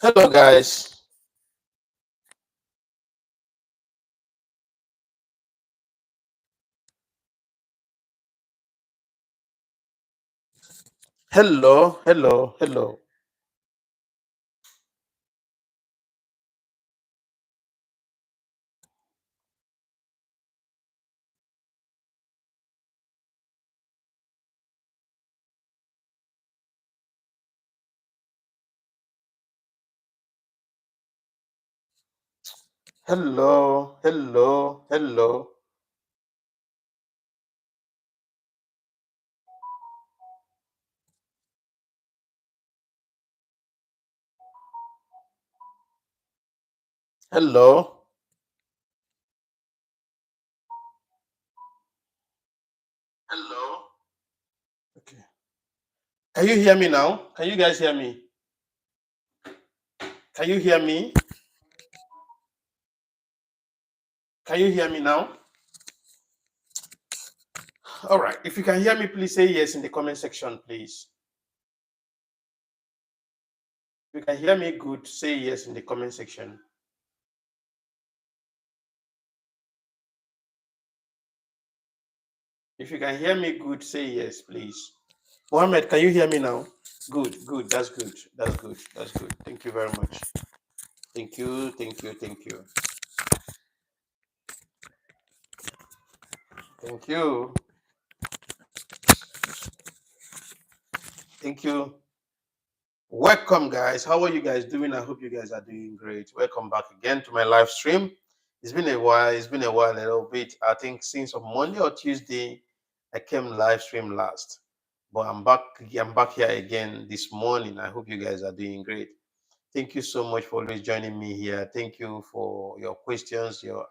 Hello, guys. Hello, hello, hello. Hello, hello, hello. Hello. Hello. Okay. Can you hear me now? Can you guys hear me? Can you hear me? Can you hear me now? All right. If you can hear me, please say yes in the comment section, please. If you can hear me good, say yes in the comment section. If you can hear me good, say yes, please. Mohammed, can you hear me now? Good, good. That's good. That's good. That's good. Thank you very much. Thank you. Thank you. Thank you. Thank you. Thank you. Welcome, guys. How are you guys doing? I hope you guys are doing great. Welcome back again to my live stream. It's been a while. It's been a while, a little bit. I think since on Monday or Tuesday, I came live stream last. But I'm back. I'm back here again this morning. I hope you guys are doing great. Thank you so much for always joining me here. Thank you for your questions, your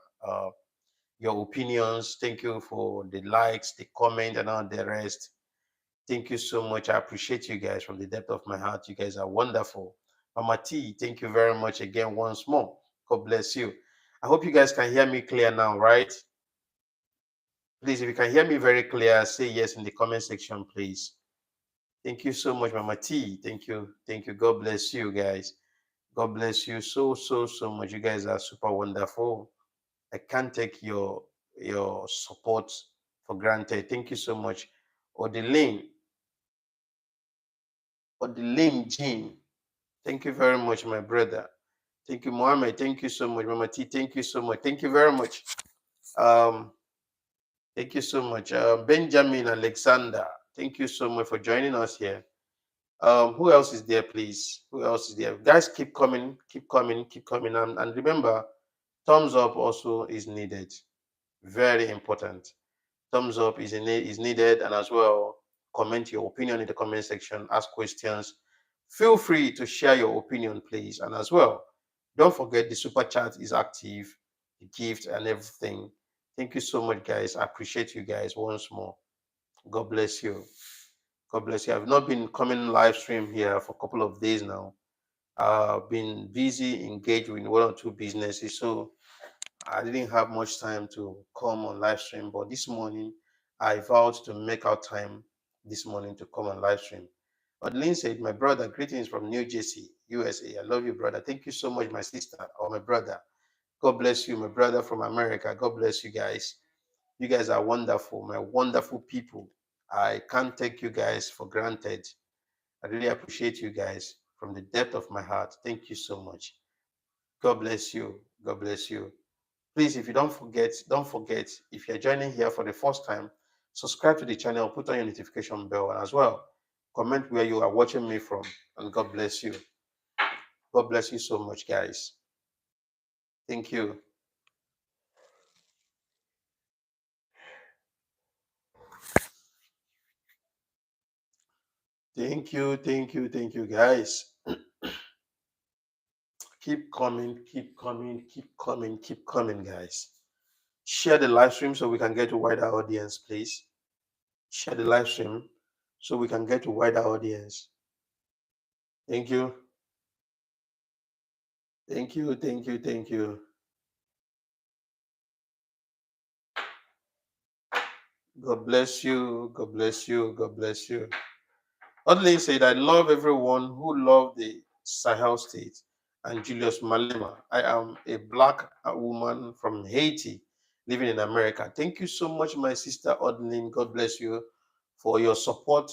opinions. Thank you for the likes, the comment, and all the rest. Thank you so much. I appreciate you guys from the depth of my heart. You guys are wonderful. Mama T, thank you very much again once more. God bless you. I hope you guys can hear me clear now, right? Please, if you can hear me very clear, say yes in the comment section, please. Thank you so much, Mama T. Thank you. Thank you. God bless you guys. God bless you so, so, so much. You guys are super wonderful. I can't take your support for granted. Thank you so much. Odeline, Odeline Jean. Thank you very much, my brother. Thank you, Mohammed. Thank you so much, Mama T. Thank you so much. Thank you very much. Um, thank you so much, Benjamin Alexander. Thank you so much for joining us here. Who else is there, please? Who else is there? Guys, keep coming, keep coming, keep coming, and remember, thumbs up also is needed. Very important. Thumbs up is needed, and as well, comment your opinion in the comment section. Ask questions. Feel free to share your opinion, please, and as well, don't forget the super chat is active, the gift and everything. Thank you so much, guys. I appreciate you guys once more. God bless you. God bless you. I've not been coming live stream here for a couple of days now. I've been busy, engaged with one or two businesses, so I didn't have much time to come on live stream. But this morning, I vowed to make out time this morning to come on live stream. But Lynn said, "My brother, greetings from New Jersey, USA. I love you, brother. Thank you so much, my sister or my brother. God bless you, my brother from America. God bless you guys. You guys are wonderful, my wonderful people. I can't take you guys for granted. I really appreciate you guys from the depth of my heart. Thank you so much. God bless you. God bless you. Please, if you don't forget, if you're joining here for the first time, subscribe to the channel, put on your notification bell, and as well, comment where you are watching me from. And God bless you. God bless you so much, guys. Thank you. Thank you. Thank you. Thank you, guys. Keep coming, keep coming, keep coming, keep coming, guys. Share the live stream so we can get a wider audience, please. Share the live stream so we can get a wider audience. Thank you. Thank you. Thank you. Thank you. God bless you. God bless you. God bless you. Audley said, I love everyone who love the Sahel state. and Julius Malema. I am a black woman from Haiti living in America. Thank you so much, my sister Odlin. God bless you for your support.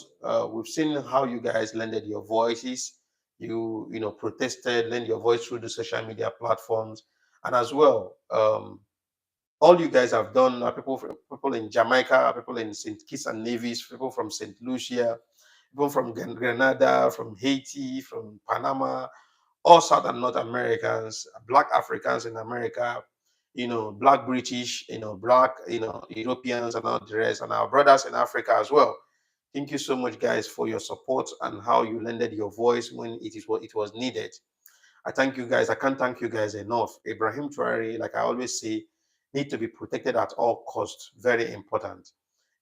We've seen how you guys lended your voices. You protested, lend your voice through the social media platforms, and as well, all you guys have done. People in Jamaica, people in Saint Kitts and Nevis, people from Saint Lucia, people from Grenada, from Haiti, from Panama, all South and North Americans, Black Africans in America, Black British, Black, Europeans and all the rest, and our brothers in Africa as well. Thank you so much, guys, for your support and how you lended your voice when it is what it was needed. I thank you guys. I can't thank you guys enough. Ibrahim Traore, like I always say, need to be protected at all costs. Very important.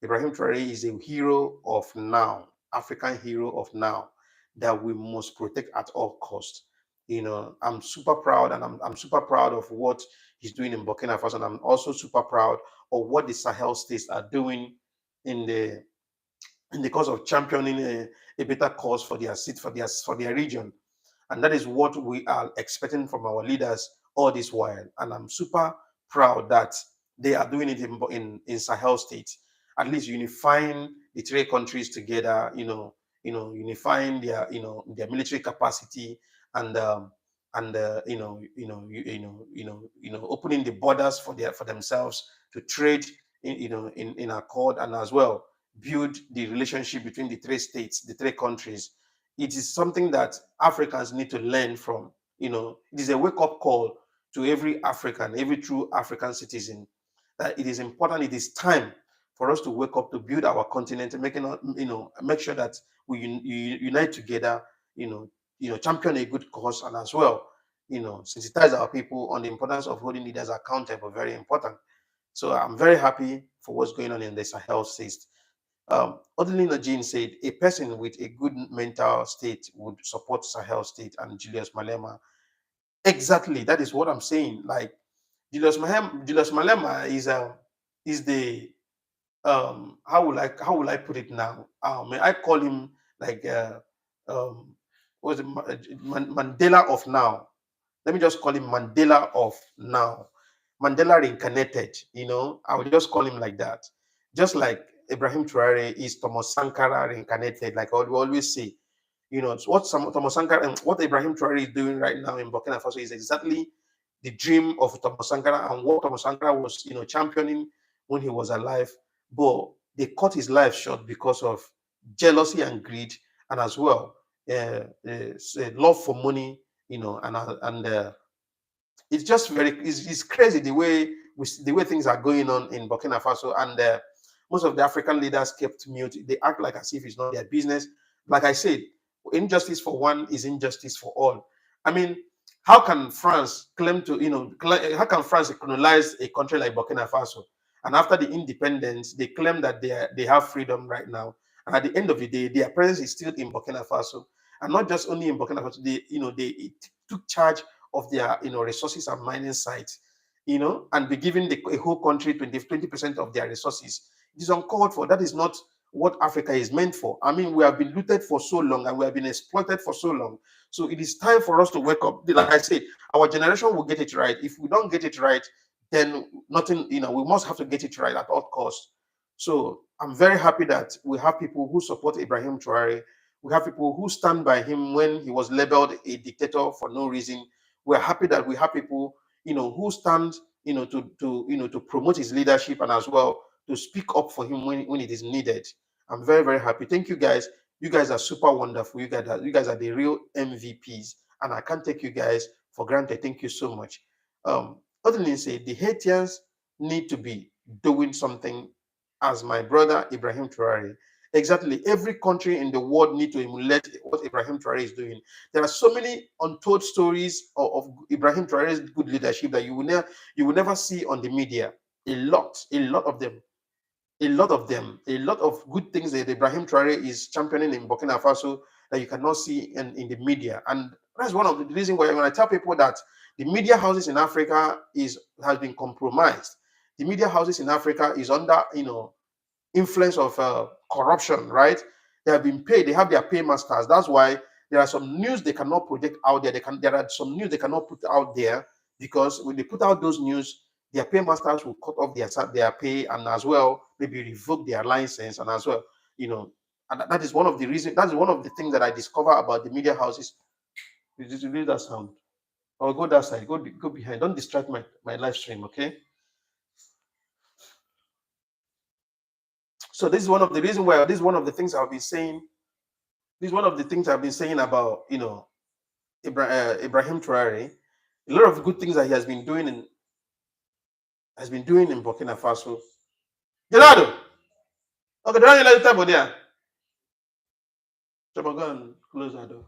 Ibrahim Traore is a hero of now, African hero of now, that we must protect at all costs. I'm super proud, and I'm super proud of what he's doing in Burkina Faso, and I'm also super proud of what the Sahel states are doing in the cause of championing a better cause for their seat, for their region. And that is what we are expecting from our leaders all this while. And I'm super proud that they are doing it in Sahel states, at least unifying the three countries together, unifying their military capacity, and opening the borders for themselves to trade in accord, and as well build the relationship between the three states, the three countries. It is something that Africans need to learn from. It is a wake-up call to every African, every true African citizen, that it is important. It is time for us to wake up, to build our continent, and make sure that we unite together. Champion a good cause, and as well, sensitize our people on the importance of holding leaders accountable. Very important. So I'm very happy for what's going on in the Sahel states. Odelina Jean said a person with a good mental state would support Sahel State and Julius Malema. Exactly, that is what I'm saying. Like Julius Malema is the how will I put it now? May I call him like what's it, Mandela of now? Let me just call him Mandela of now. Mandela reincarnated, I would just call him like that. Just like Ibrahim Traore is Thomas Sankara reincarnated, like I would always say. Thomas Sankara and what Ibrahim Traore is doing right now in Burkina Faso is exactly the dream of Thomas Sankara, and what Thomas Sankara was, championing when he was alive. But they cut his life short because of jealousy and greed, and as well love for money, and it's just it's crazy the way things are going on in Burkina Faso, and most of the African leaders kept mute. They act like as if it's not their business. Like I said, injustice for one is injustice for all. I mean, how can France claim to, how can France colonize a country like Burkina Faso, and after the independence, they claim that they have freedom right now, and at the end of the day, their presence is still in Burkina Faso, and not just only in Burkina Faso. They took charge of their resources and mining sites, and be giving a whole country 20% of their resources. It is uncalled for. That is not what Africa is meant for. I mean, we have been looted for so long, and we have been exploited for so long. So it is time for us to wake up. Like I said, our generation will get it right. If we don't get it right, then nothing, we must have to get it right at all costs. So I'm very happy that we have people who support Ibrahim Traore. We have people who stand by him when he was labeled a dictator for no reason. We're happy that we have people, who stand, to promote his leadership, and as well to speak up for him when it is needed. I'm very, very happy. Thank you guys. You guys are super wonderful. You guys are the real MVPs, and I can't take you guys for granted. Thank you so much. Other than say, the Haitians need to be doing something, as my brother Ibrahim Traore. Exactly. Every country in the world need to emulate what Ibrahim Traore is doing. There are so many untold stories of Ibrahim Traore's good leadership that you will never see on the media. A lot of them, a lot of good things that Ibrahim Traore is championing in Burkina Faso that you cannot see in the media. And that's one of the reasons why when I tell people that the media houses in Africa has been compromised. The media houses in Africa is under influence of corruption, right? They have been paid. They have their paymasters. That's why there are some news they cannot project out there. There are some news they cannot put out there because when they put out those news, their paymasters will cut off their pay and as well maybe revoke their license and as well, and that is one of the reasons. That's one of the things that I discover about the media houses. Did you read that sound? Or go that side, go behind. Don't distract my live stream, okay? So this is one of the reasons why this is one of the things I've been saying. This is one of the things I've been saying about Ibrahim Traore. A lot of good things that he has been doing in Burkina Faso. Gerardo, okay, don't you like the table there? So I'm going to close that door.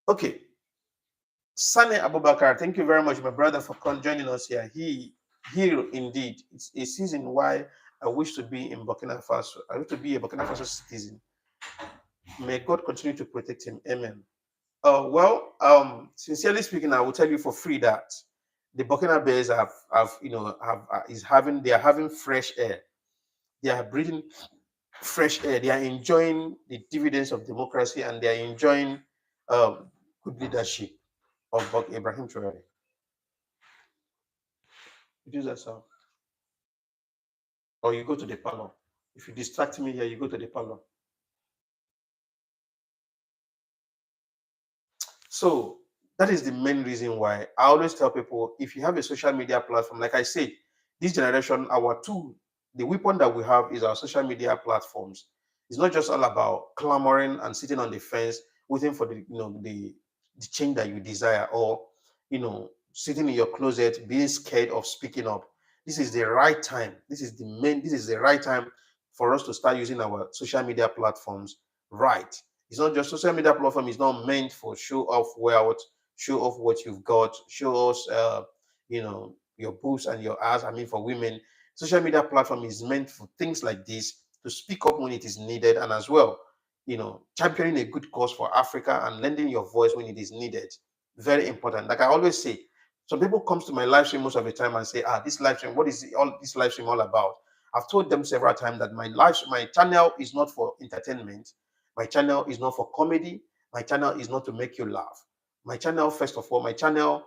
Okay. Sane Abubakar, thank you very much, my brother, for joining us here. Here indeed, it's a season why I wish to be in Burkina Faso. I wish to be a Burkina Faso citizen. May God continue to protect him. Amen. Sincerely speaking, I will tell you for free that the Burkina Bears they are having fresh air. They are breathing fresh air. They are enjoying the dividends of democracy and they are enjoying good leadership of Ibrahim Traore. You do that sound. Or you go to the parlor. If you distract me here, you go to the parlor. So that is the main reason why I always tell people, if you have a social media platform, like I said, this generation, our tool, the weapon that we have is our social media platforms. It's not just all about clamoring and sitting on the fence waiting for the change that you desire, or sitting in your closet being scared of speaking up. This is the right time. This is the right time for us to start using our social media platforms right. It's not just social media platform is not meant for show off wealth, show off what you've got, show us your boobs and your ass. I mean, for women, social media platform is meant for things like this, to speak up when it is needed, and as well, championing a good cause for Africa and lending your voice when it is needed. Very important. Like I always say, some people comes to my live stream most of the time and say, this live stream, what is all this live stream all about? I've told them several times that my channel is not for entertainment. My channel is not for comedy. My channel is not to make you laugh. My channel, first of all, my channel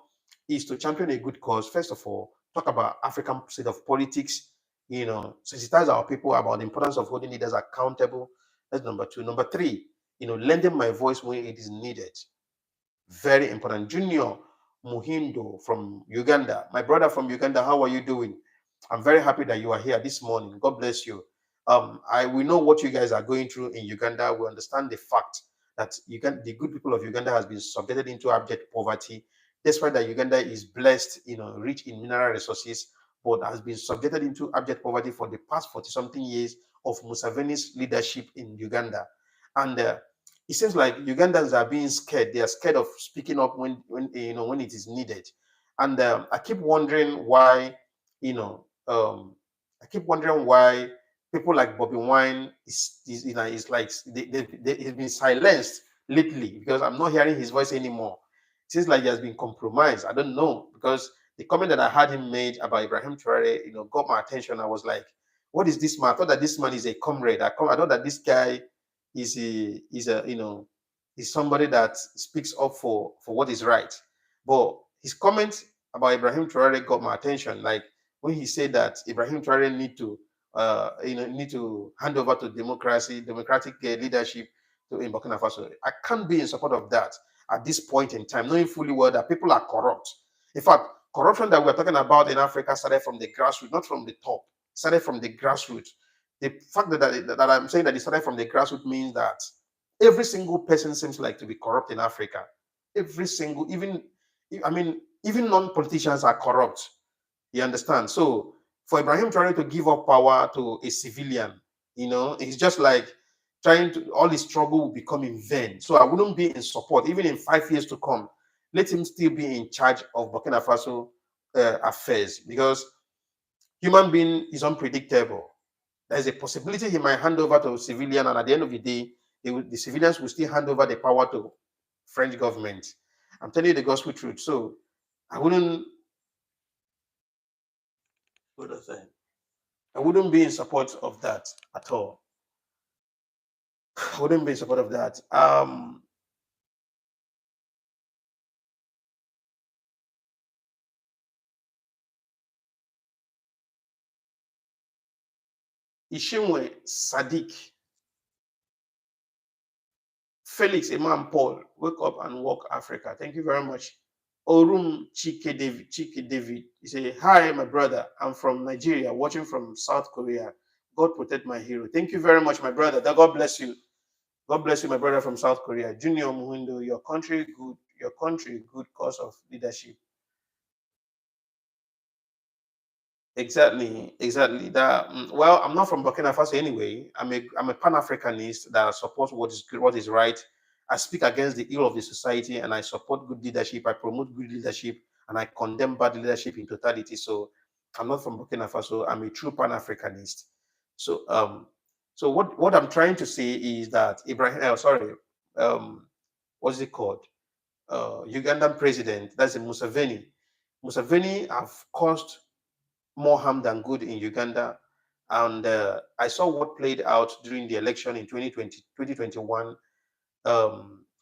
is to champion a good cause. First of all, talk about African state of politics, sensitize our people about the importance of holding leaders accountable. That's number two. Number three, lending my voice when it is needed. Very important. Junior Muhindo from Uganda. My brother from Uganda, how are you doing? I'm very happy that you are here this morning. God bless you. We know what you guys are going through in Uganda. We understand the fact that the good people of Uganda has been subjected into abject poverty, despite that Uganda is blessed, rich in mineral resources, but has been subjected into abject poverty for the past 40-something years of Museveni's leadership in Uganda. And it seems like Ugandans are being scared. They are scared of speaking up when it is needed. And I keep wondering why, I keep wondering why people like Bobby Wine is like he's been silenced lately, because I'm not hearing his voice anymore. It seems like he has been compromised. I don't know, because the comment that I had him made about Ibrahim Traore, got my attention. I was like, what is this man? I thought that this man is a comrade. I thought that this guy is somebody that speaks up for what is right. But his comment about Ibrahim Traore got my attention. Like when he said that Ibrahim Traore need to hand over to democratic leadership in Burkina Faso. I can't be in support of that at this point in time, knowing fully well that people are corrupt. In fact, corruption that we're talking about in Africa started from the grassroots, not from the top. It started from the grassroots. The fact that I'm saying that it started from the grassroots means that every single person seems like to be corrupt in Africa. Every single, even non-politicians are corrupt. You understand? So for Ibrahim Traore to give up power to a civilian, it's just like all his struggle will become in vain. So I wouldn't be in support, even in 5 years to come. Let him still be in charge of Burkina Faso affairs, because human being is unpredictable. There's a possibility he might hand over to a civilian, and at the end of the day, the civilians will still hand over the power to French government. I'm telling you the gospel truth. So I wouldn't be in support of that at all. I wouldn't be in support of that. Ishimwe Sadiq, Felix Imam Paul, wake up and walk Africa. Thank you very much. Orum Chike David, he say, hi, my brother. I'm from Nigeria, watching from South Korea. God protect my hero. Thank you very much, my brother. That God bless you. God bless you, my brother from South Korea. Junior Muhindo, your country good, your country good cause of leadership. Exactly, exactly. That well, I'm not from Burkina Faso anyway. I'm a Pan-Africanist that supports what is good, what is right. I speak against the ill of the society, and I support good leadership. I promote good leadership, and I condemn bad leadership in totality. So I'm not from Burkina Faso. I'm a true Pan-Africanist. So what I'm trying to say is that um, what's it called? Ugandan president, that's a Museveni. Museveni have caused more harm than good in Uganda. And I saw what played out during the election in 2021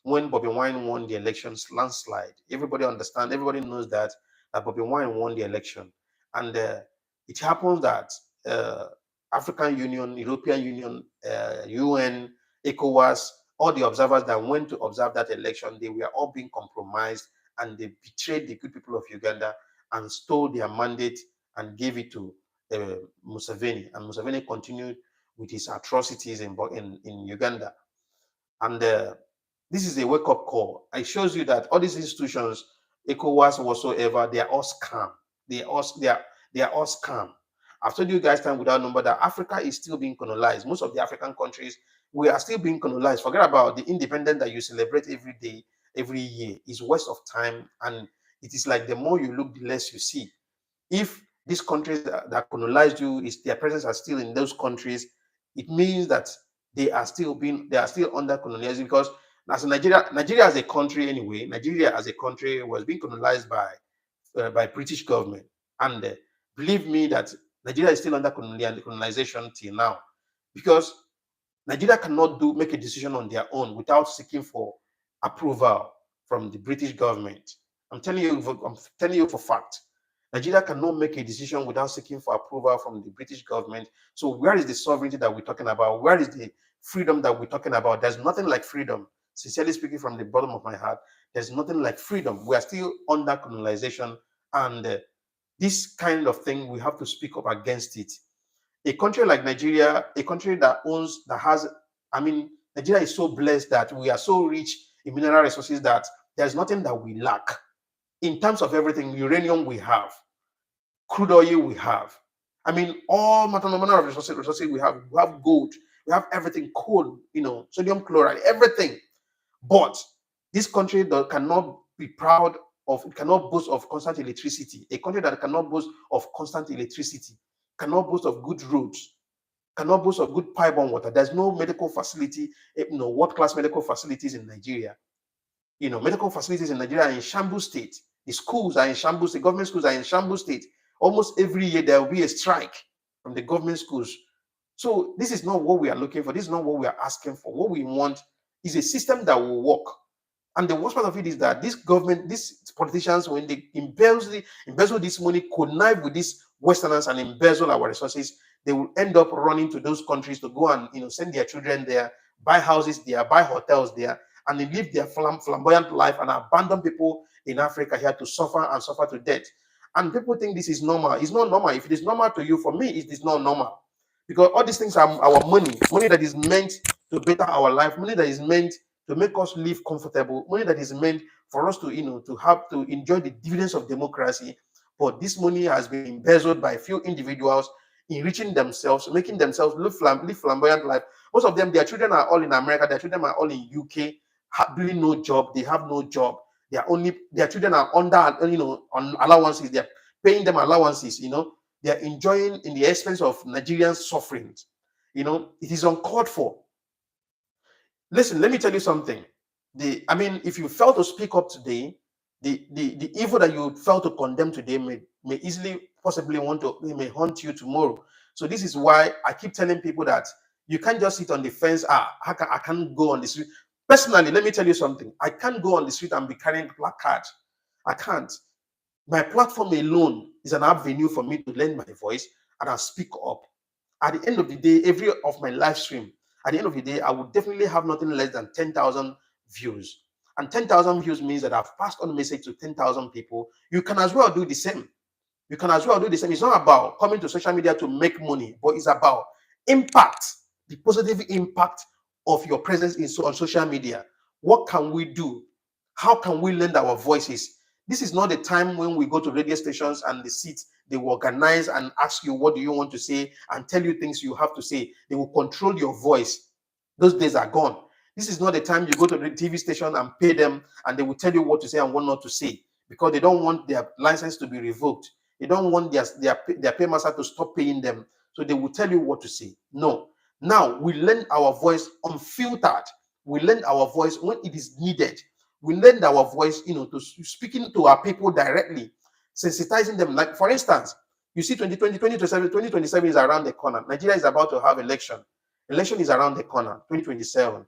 when Bobby Wine won the elections landslide. Everybody knows that, Bobby Wine won the election. And it happens that uh, African Union, European Union, UN, ECOWAS, all the observers that went to observe that election, they were all being compromised and they betrayed the good people of Uganda and stole their mandate and gave it to Museveni. And Museveni continued with his atrocities in Uganda. And this is a wake-up call. It shows you that all these institutions, ECOWAS whatsoever, they are all scam. They are all scam. I've told you guys time without number that Africa is still being colonized. Most of the African countries, we are still being colonized. Forget about the independence that you celebrate every day, every year. It's waste of time, and it is like the more you look, the less you see. If these countries that colonized you, is their presence are still in those countries, it means that they are still under colonialism. Because as Nigeria as a country anyway, Nigeria as a country was being colonized by British government. And believe me that Nigeria is still under colonization till now, because Nigeria cannot make a decision on their own without seeking for approval from the British government. I'm telling you for fact. Nigeria cannot make a decision without seeking for approval from the British government. So where is the sovereignty that we're talking about? Where is the freedom that we're talking about? There's nothing like freedom. Sincerely speaking, from the bottom of my heart, there's nothing like freedom. We are still under colonization, and this kind of thing, we have to speak up against it. A country like Nigeria, a country I mean, Nigeria is so blessed that we are so rich in mineral resources that there's nothing that we lack. In terms of everything, uranium we have, crude oil we have. I mean, all manner of resources we have. We have gold, we have everything, coal, sodium chloride, everything. But this country that cannot be proud of, it cannot boast of constant electricity. A country that cannot boast of constant electricity, cannot boast of good roads, cannot boast of good pipe-borne water. There's no medical facility, world-class medical facilities in Nigeria. Medical facilities in Nigeria are in shambles state. The schools are in shambles state. Government schools are in shambles state. Almost every year there will be a strike from the government schools. So this is not what we are looking for. This is not what we are asking for. What we want is a system that will work. And the worst part of it is that this government, these politicians, when they embezzle this money, connive with these Westerners and embezzle our resources, they will end up running to those countries to go and send their children there, buy houses there, buy hotels there, and they live their flamboyant life and abandon people in Africa here to suffer and suffer to death. And people think this is normal. It's not normal. If it is normal to you, for me, it is not normal. Because all these things are our money that is meant to better our life, money that is meant to make us live comfortable, money that is meant for us to, to have to enjoy the dividends of democracy. But this money has been embezzled by a few individuals, enriching themselves, making themselves live flamboyant life. Most of them, their children are all in America, their children are all in UK, doing no job, they have no job. Their children are under, on allowances, they're paying them allowances, they're enjoying in the expense of Nigerian suffering. It is uncalled for. Listen, let me tell you something. If you fail to speak up today, the evil that you fail to condemn today may easily possibly may haunt you tomorrow. So this is why I keep telling people that You can't just sit on the fence. I can't go on the street. Personally, let me tell you something. I can't go on the street and be carrying placards. I can't. My platform alone is an avenue for me to lend my voice and I speak up. At the end of the day, every of my live stream, at the end of the day, I would definitely have nothing less than 10,000 views. And 10,000 views means that I've passed on the message to 10,000 people. You can as well do the same. You can as well do the same. It's not about coming to social media to make money, but it's about impact, the positive impact of your presence on social media. What can we do? How can we lend our voices? This is not the time when we go to radio stations and the seats, they will organize and ask you, what do you want to say, and tell you things you have to say. They will control your voice. Those days are gone. This is not the time you go to the TV station and pay them and they will tell you what to say and what not to say, because they don't want their license to be revoked. They don't want their paymaster to stop paying them. So they will tell you what to say. No. Now we lend our voice unfiltered. We lend our voice when it is needed. We lend our voice, to speaking to our people directly, sensitizing them. Like, for instance, you see 2027 is around the corner. Nigeria is about to have election. Election is around the corner, 2027.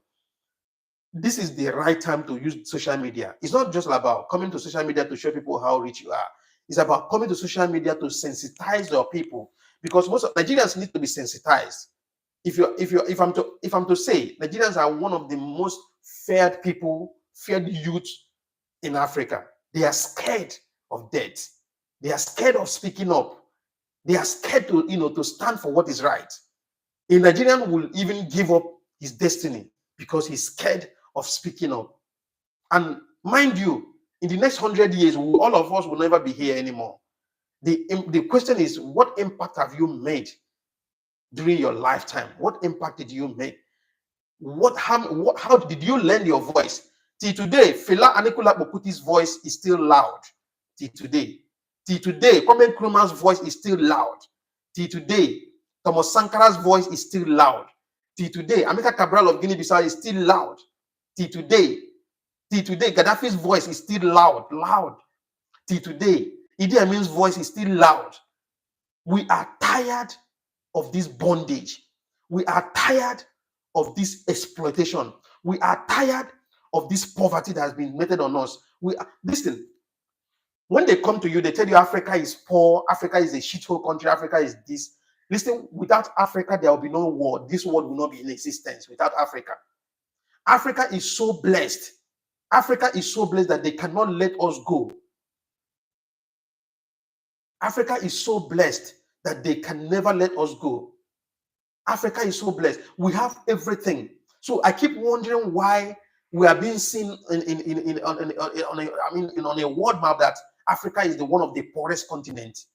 This is the right time to use social media. It's not just about coming to social media to show people how rich you are. It's about coming to social media to sensitize your people, because most of Nigerians need to be sensitized. If I'm to say, Nigerians are one of the most feared youth in Africa. They are scared of death. They are scared of speaking up. They are scared to stand for what is right. A Nigerian will even give up his destiny because he's scared of speaking up. And mind you, in the next 100 years, all of us will never be here anymore. The question is, what impact have you made during your lifetime? What impact did you make? How did you lend your voice? Till today, Fela Anikulapo Kuti's voice is still loud. Till today, Kwame Nkrumah's voice is still loud. Till today, Thomas Sankara's voice is still loud. Till today, Amilcar Cabral of Guinea-Bissau is still loud. Till today, Gaddafi's voice is still loud. Till today, Idi Amin's voice is still loud. We are tired of this bondage. We are tired of this exploitation. We are tired of this poverty that has been meted on us. Listen, when they come to you, they tell you Africa is poor, Africa is a shithole country, Africa is this. Listen, without Africa, there will be no world. This world will not be in existence without Africa. Africa is so blessed. Africa is so blessed that they cannot let us go. Africa is so blessed that they can never let us go. Africa is so blessed. We have everything. So I keep wondering why we are being seen on a world map that Africa is one of the poorest continents.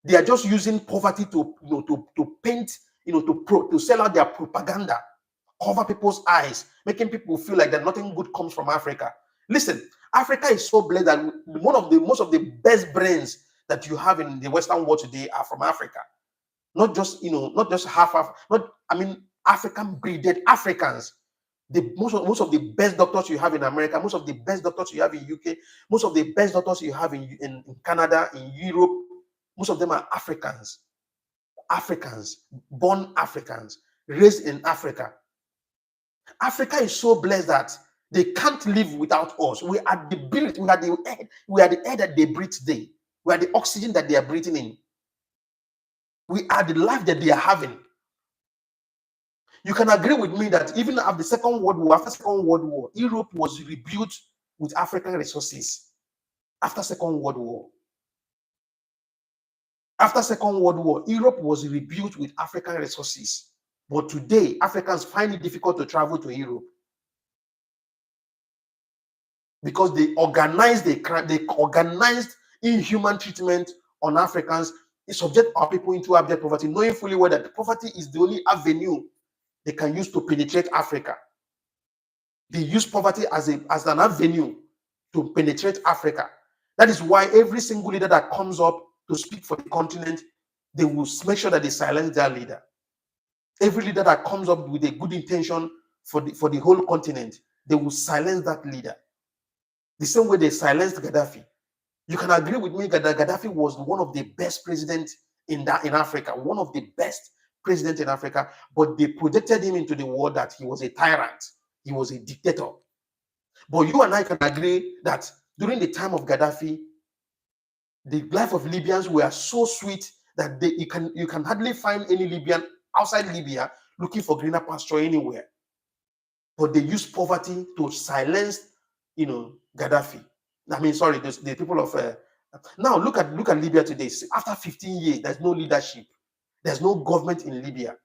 They are just using poverty to paint, to sell out their propaganda, cover people's eyes, making people feel like that nothing good comes from Africa. Listen, Africa is so blessed that most of the best brains that you have in the Western world today are from Africa. Not just African breeded Africans. Most of the best doctors you have in America, most of the best doctors you have in UK, most of the best doctors you have in Canada, in Europe, most of them are Africans, born Africans, raised in Africa. Africa is so blessed that they can't live without us. We are the air that they breathe today. We are the oxygen that they are breathing in. We are the life that they are having. You can agree with me that even after Second World War, Europe was rebuilt with African resources. After Second World War, Europe was rebuilt with African resources. But today, Africans find it difficult to travel to Europe because they organized the crime. They organized inhuman treatment on Africans. It subject our people into abject poverty, knowing fully well that poverty is the only avenue they can use to penetrate Africa. They use poverty as an avenue to penetrate Africa. That is why every single leader that comes up to speak for the continent, they will make sure that they silence their leader. Every leader that comes up with a good intention for the whole continent, they will silence that leader. The same way they silenced Gaddafi. You can agree with me that Gaddafi was one of the best presidents in Africa, one of the best president in Africa, but they projected him into the world that he was a tyrant, he was a dictator. But you and I can agree that during the time of Gaddafi, the life of Libyans were so sweet that you can hardly find any Libyan outside Libya looking for greener pasture anywhere. But they used poverty to silence, Gaddafi. I mean, sorry, the people of. Now look at Libya today. After 15 years, there's no leadership, there's no government in Libya.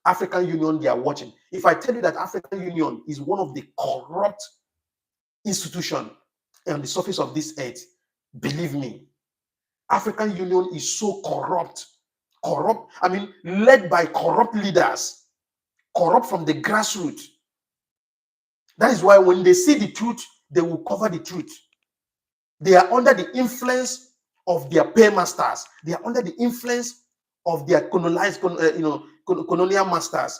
African Union, they are watching. If I tell you that African Union is one of the corrupt institutions on the surface of this earth, believe me, African Union is so corrupt. I mean, led by corrupt leaders, corrupt from the grassroots. That is why when they see the truth, they will cover the truth. They are under the influence of their paymasters. They are under the influence of their colonial masters.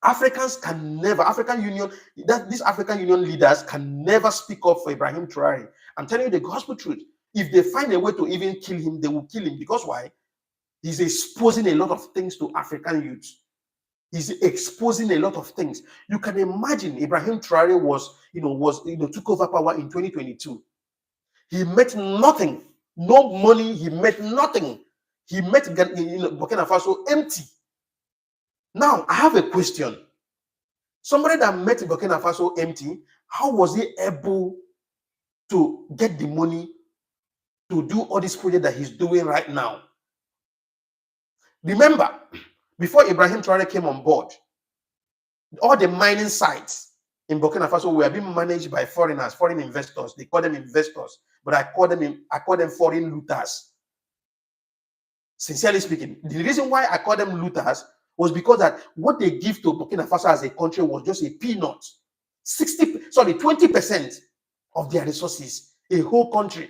African Union leaders can never speak up for Ibrahim Traore. I'm telling you the gospel truth. If they find a way to even kill him, they will kill him. Because why? He's exposing a lot of things to African youth. He's exposing a lot of things. You can imagine Ibrahim Traore took over power in 2022. He met nothing, no money. He met nothing. He met Burkina Faso empty. Now I have a question. Somebody that met Burkina Faso empty, how was he able to get the money to do all this project that he's doing right now? Remember, before Ibrahim Traore came on board, all the mining sites in Burkina Faso were being managed by foreigners, foreign investors. They call them investors, but I call them foreign looters. Sincerely speaking, the reason why I call them looters was because that what they give to Burkina Faso as a country was just a peanut. 20% of their resources. A whole country,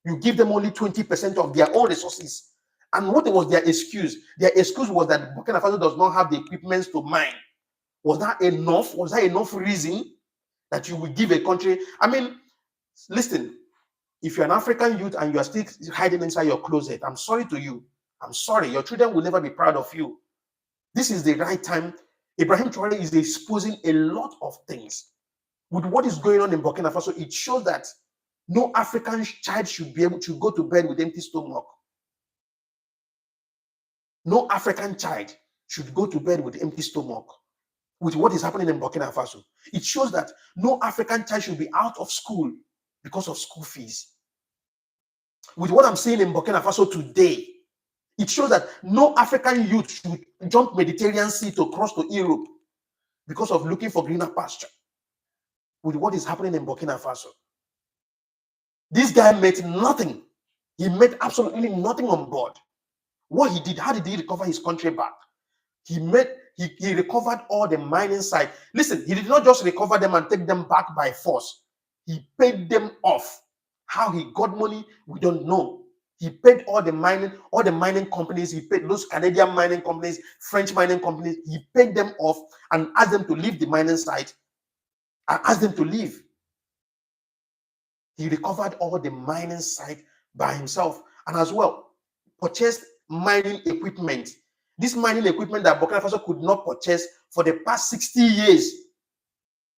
you give them only 20% of their own resources. And what was their excuse? Their excuse was that Burkina Faso does not have the equipment to mine. Was that enough? Was that enough reason that you will give a country? I mean, listen, if you're an African youth and you are still hiding inside your closet, I'm sorry to you. I'm sorry. Your children will never be proud of you. This is the right time. Ibrahim Traore is exposing a lot of things. With what is going on in Burkina Faso, it shows that no African child should be able to go to bed with empty stomach. No African child should go to bed with empty stomach. With what is happening in Burkina Faso, it shows that no African child should be out of school because of school fees. With what I'm seeing in Burkina Faso today, it shows that no African youth should jump Mediterranean Sea to cross to Europe because of looking for greener pasture. With what is happening in Burkina Faso, this guy made nothing. He made absolutely nothing on board. What he did, how did he recover his country back? He recovered all the mining sites. Listen, he did not just recover them and take them back by force. He paid them off. How he got money, we don't know. He paid all the mining companies. He paid those Canadian mining companies, French mining companies. He paid them off and asked them to leave the mining site and asked them to leave. He recovered all the mining site by himself and as well purchased mining equipment. This mining equipment that Burkina Faso could not purchase for the past 60 years.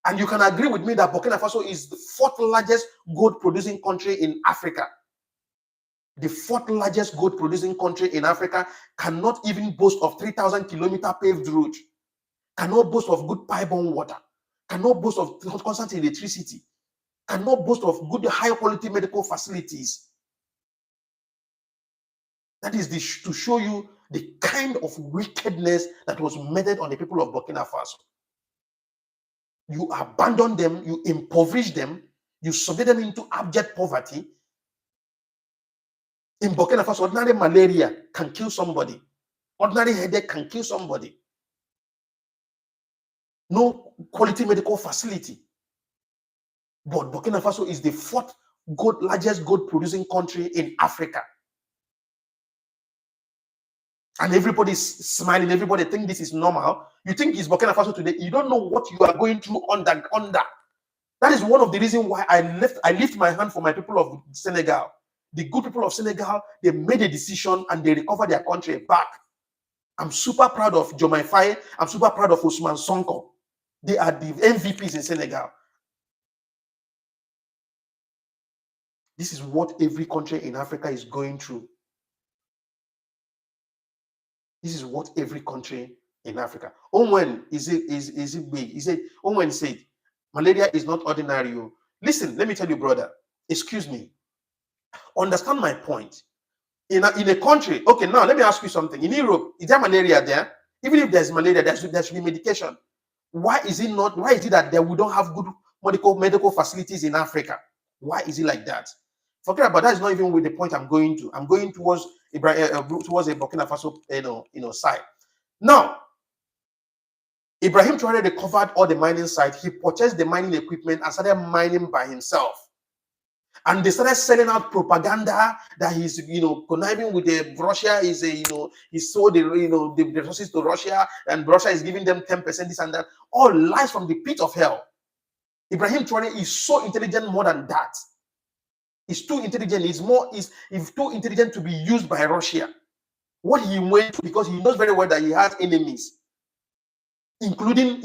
And you can agree with me that Burkina Faso is the fourth largest gold producing country in Africa. The fourth largest gold producing country in Africa cannot even boast of 3,000 kilometer paved road, cannot boast of good pipe-borne water, cannot boast of constant electricity, cannot boast of good high quality medical facilities. That is to show you the kind of wickedness that was meted on the people of Burkina Faso. You abandon them, you impoverish them, you subject them into abject poverty. In Burkina Faso, ordinary malaria can kill somebody. Ordinary headache can kill somebody. No quality medical facility. But Burkina Faso is the fourth largest gold producing country in Africa. And everybody's smiling. Everybody think this is normal. You think it's Burkina Faso today. You don't know what you are going through under. That is one of the reasons why I lift my hand for my people of Senegal. The good people of Senegal, they made a decision and they recovered their country back. I'm super proud of Jomai Faye. I'm super proud of Ousmane Sonko. They are the MVPs in Senegal. This is what every country in Africa is going through. This is what every country in Africa. Owen is it big? He said, Owen said, malaria is not ordinary. Listen, let me tell you, brother. Excuse me. Understand my point. In a country, okay, now let me ask you something. In Europe, is there malaria there? Even if there's malaria, there should be medication. Why is it not? Why is it that we don't have good medical facilities in Africa? Why is it like that? Forget about that. Is not even with the point I'm going to. I'm going towards towards a Burkina Faso, side. Now, Ibrahim Traore recovered all the mining sites. He purchased the mining equipment and started mining by himself. And they started selling out propaganda that he's, conniving with Russia. He sold the resources to Russia, and Russia is giving them 10% this and that. All lies from the pit of hell. Ibrahim Traore is so intelligent more than that. He's too intelligent. He's too intelligent to be used by Russia. What he went through, because he knows very well that he has enemies, including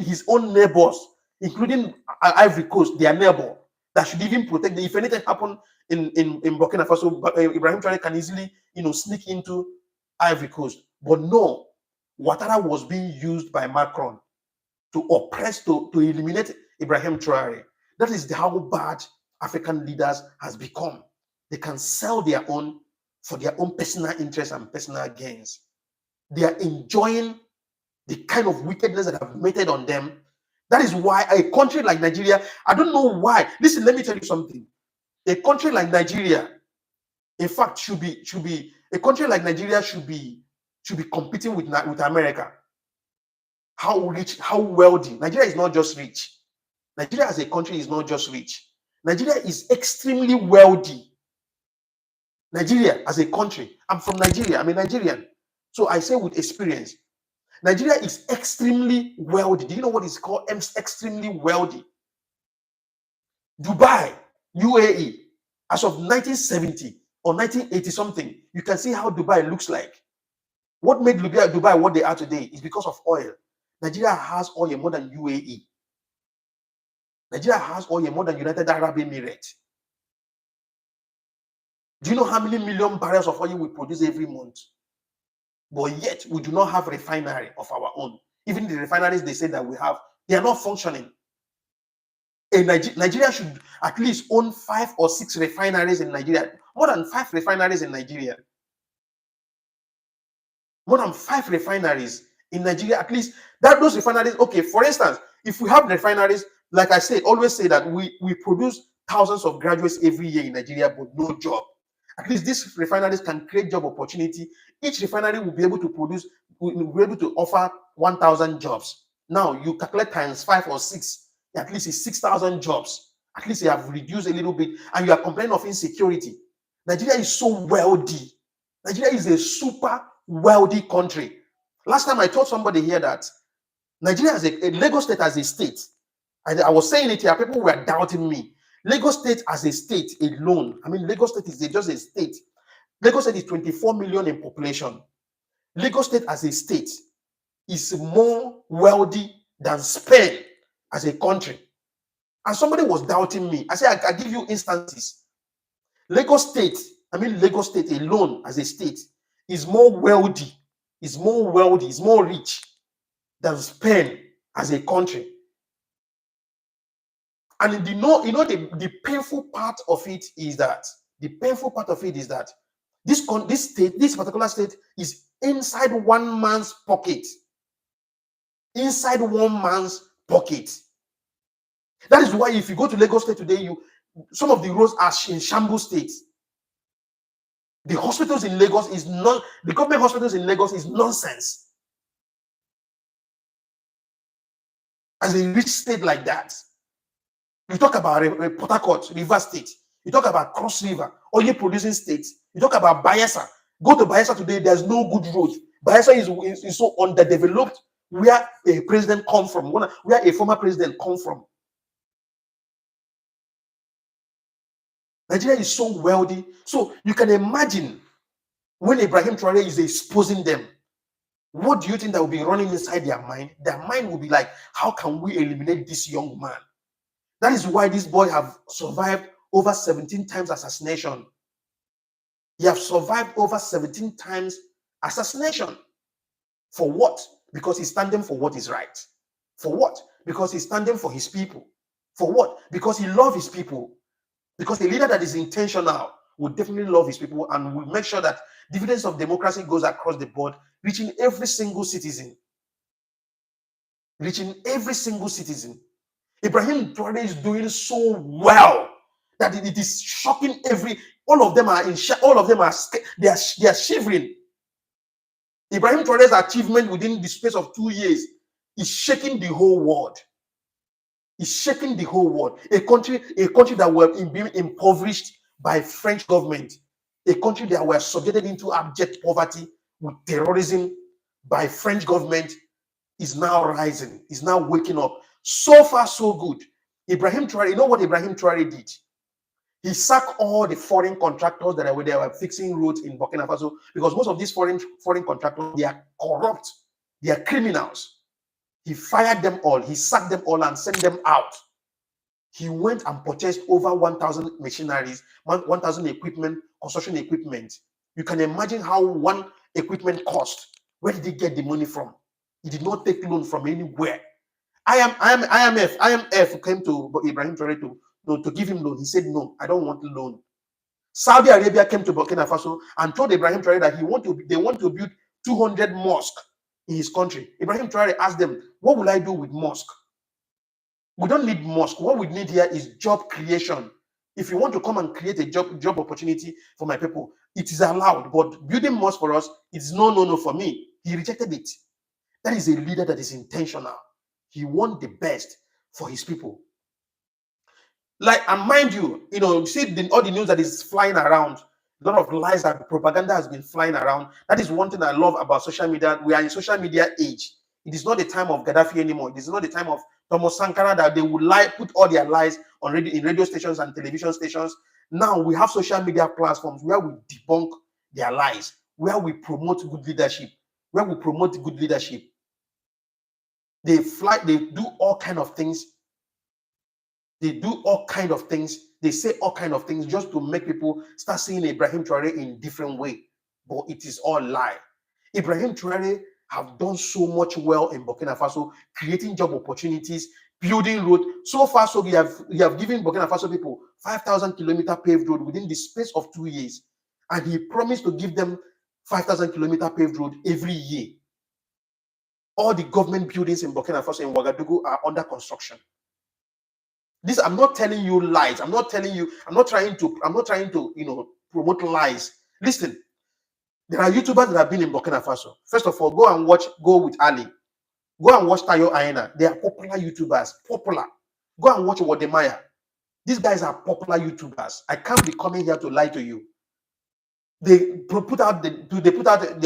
his own neighbors, including Ivory Coast, their neighbor, that should even protect them. If anything happened in Burkina Faso, Ibrahim Traore can easily, sneak into Ivory Coast. But no, Ouattara was being used by Macron to oppress, to eliminate Ibrahim Traore. That is how bad African leaders has become. They can sell their own for their own personal interests and personal gains. They are enjoying the kind of wickedness that have meted on them. That is why a country like Nigeria, I don't know why. Listen, let me tell you something. A country like Nigeria, in fact, should be a country like Nigeria should be competing with America. How rich, how wealthy. Nigeria is not just rich. Nigeria as a country is not just rich. Nigeria is extremely wealthy. Nigeria as a country. I'm from Nigeria. I'm a Nigerian. So I say with experience. Nigeria is extremely wealthy. Do you know what is called extremely wealthy? Dubai, UAE, as of 1970 or 1980 something, you can see how Dubai looks like. What made Dubai what they are today is because of oil. Nigeria has oil more than UAE. Nigeria has oil more than United Arab Emirates. Do you know how many million barrels of oil we produce every month? But yet, we do not have refinery of our own. Even the refineries they say that we have, they are not functioning. Nigeria should at least own 5 or 6 refineries in Nigeria. More than 5 refineries in Nigeria. More than 5 refineries in Nigeria. At least those refineries, okay, for instance, if we have refineries, like I said, always say that we produce thousands of graduates every year in Nigeria, but no job. At least these refineries can create job opportunity. Each refinery will be able to produce, will be able to offer 1,000 jobs. Now you calculate times 5 or 6, at least it's 6,000 jobs. At least you have reduced a little bit, and you are complaining of insecurity. Nigeria is so wealthy. Nigeria is a super wealthy country. Last time I told somebody here that Nigeria has a Lagos State as a state. I was saying it here, people were doubting me. Lagos State as a state alone, I mean, Lagos State is just a state. Lagos State is 24 million in population. Lagos State as a state is more wealthy than Spain as a country. And somebody was doubting me. I said, I give you instances. Lagos State alone as a state is more wealthy, is more rich than Spain as a country. And the painful part of it is that this particular state is inside one man's pocket. Inside one man's pocket. That is why if you go to Lagos State today, some of the roads are in shambles state. The hospitals in Lagos the government hospitals in Lagos is nonsense. As a rich state like that, you talk about Port Harcourt, River State. You talk about Cross River, oil producing states. You talk about Bayelsa. Go to Bayelsa today, there's no good road. Bayelsa is so underdeveloped. Where a president come from, where a former president come from. Nigeria is so wealthy. So you can imagine when Ibrahim Traore is exposing them. What do you think that will be running inside their mind? Their mind will be like, how can we eliminate this young man? That is why this boy have survived over 17 times assassination. He have survived over 17 times assassination. For what? Because he's standing for what is right. For what? Because he's standing for his people. For what? Because he loves his people. Because a leader that is intentional will definitely love his people and will make sure that dividends of democracy goes across the board, reaching every single citizen. Reaching every single citizen. Ibrahim Traore is doing so well that it is shocking all of them are in shock, all of them are they are shivering. Ibrahim Traore's achievement within the space of 2 years is shaking the whole world. It's shaking the whole world. A country that were being impoverished by French government, a country that were subjected into abject poverty with terrorism by French government, is now rising, is now waking up. So far, so good. Ibrahim Traore, you know what Ibrahim Traore did? He sacked all the foreign contractors that were fixing roads in Burkina Faso, because most of these foreign contractors, they are corrupt, they are criminals. He fired them all, he sacked them all and sent them out. He went and purchased over 1,000 machineries, 1,000 equipment, construction equipment. You can imagine how one equipment cost. Where did he get the money from? He did not take loan from anywhere. IMF came to Ibrahim Traore to give him loan. He said, no, I don't want loan. Saudi Arabia came to Burkina Faso and told Ibrahim Traore that they want to build 200 mosques in his country. Ibrahim Traore asked them, what will I do with mosque? We don't need mosque. What we need here is job creation. If you want to come and create a job opportunity for my people, it is allowed. But building mosque for us, it's no for me. He rejected it. That is a leader that is intentional. He wants the best for his people. Like, and mind you, you see all the news that is flying around, a lot of lies that propaganda has been flying around. That is one thing I love about social media. We are in social media age. It is not the time of Gaddafi anymore. It is not the time of Thomas Sankara that they would put all their lies on in radio stations and television stations. Now we have social media platforms where we debunk their lies, where we promote good leadership, They do all kind of things. They say all kind of things just to make people start seeing Ibrahim Traore in different way. But it is all lie. Ibrahim Traore have done so much well in Burkina Faso, creating job opportunities, building road. So far, so we have given Burkina Faso people 5,000 kilometer paved road within the space of 2 years. And he promised to give them 5,000 kilometer paved road every year. All the government buildings in Burkina Faso and Ouagadougou are under construction. This, I'm not telling you lies. I'm not trying to promote lies. Listen, there are YouTubers that have been in Burkina Faso. First of all, go with Ali. Go and watch Tayo Aina. They are popular YouTubers. Popular. Go and watch Wodemaya. These guys are popular YouTubers. I can't be coming here to lie to you. They put out their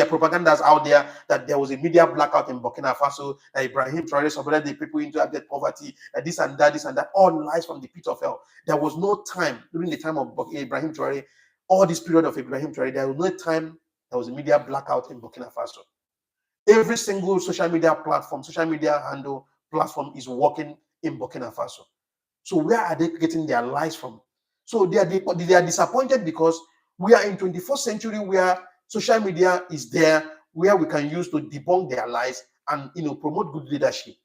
propagandas out there that there was a media blackout in Burkina Faso, that Ibrahim Traore supported the people into abject poverty, that this and that, all lies from the pit of hell. There was no time during the time of Ibrahim Traore, all this period of Ibrahim Traore, there was no time there was a media blackout in Burkina Faso. Every single social media handle platform is working in Burkina Faso. So where are they getting their lies from? So they are disappointed because we are in 21st century where social media is there, where we can use to debunk their lies and promote good leadership.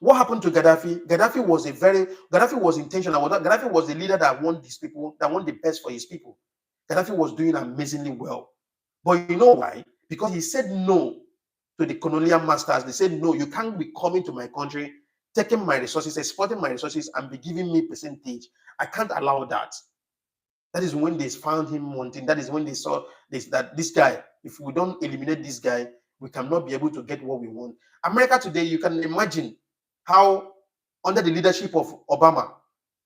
What happened to Gaddafi? Gaddafi was intentional. Gaddafi was the leader that won these people, that won the best for his people. Gaddafi was doing amazingly well. But you know why? Because he said no to the colonial masters. They said, no, you can't be coming to my country, taking my resources, exploiting my resources, and be giving me percentage. I can't allow that. That is when they found him wanting. That is when they saw that this guy, if we don't eliminate this guy, we cannot be able to get what we want. America today, you can imagine how, under the leadership of Obama,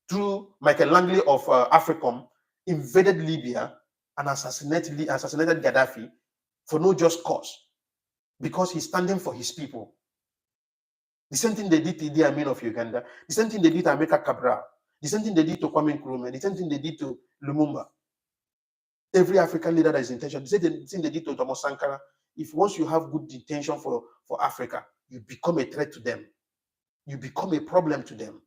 through Michael Langley of AFRICOM, invaded Libya and assassinated Gaddafi for no just cause, because he's standing for his people. The same thing they did to Idi Amin of Uganda, the same thing they did to Amilcar Cabral, the same thing they did to Kwame Nkrumah, the same thing they did to Lumumba. Every African leader that is intentional, the same thing they did to Thomas Sankara if once you have good intention for Africa, you become a threat to them. You become a problem to them.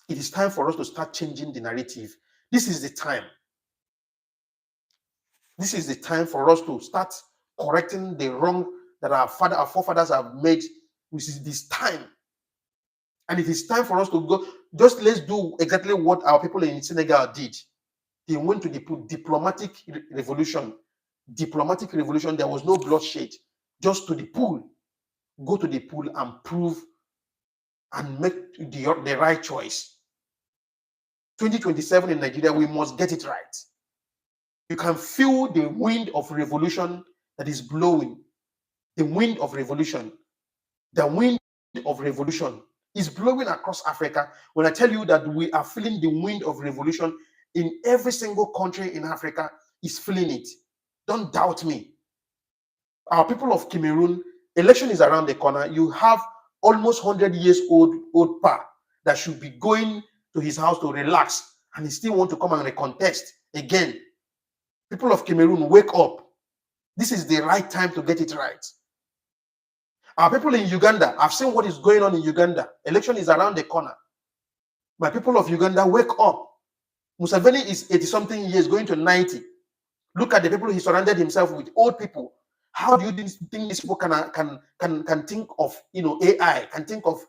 It is time for us to start changing the narrative. This is the time. This is the time for us to start correcting the wrong that our forefathers have made. Which is this time. And it is time for us to go. Just let's do exactly what our people in Senegal did. They went to the diplomatic revolution. Diplomatic revolution, there was no bloodshed. Just to the pool. Go to the pool and prove and make the right choice. 2027 in Nigeria, we must get it right. You can feel the wind of revolution that is blowing. The wind of revolution. The wind of revolution is blowing across Africa. When I tell you that we are feeling the wind of revolution in every single country in Africa, is feeling it. Don't doubt me. Our people of Cameroon, election is around the corner. You have almost 100 years old pa that should be going to his house to relax, and he still want to come and recontest again. People of Cameroon, wake up. This is the right time to get it right. Our people in Uganda, I've seen what is going on in Uganda. Election is around the corner. My people of Uganda, wake up. Museveni is 80-something years, going to 90. Look at the people he surrounded himself with, old people. How do you think these people can think of, AI, can think of,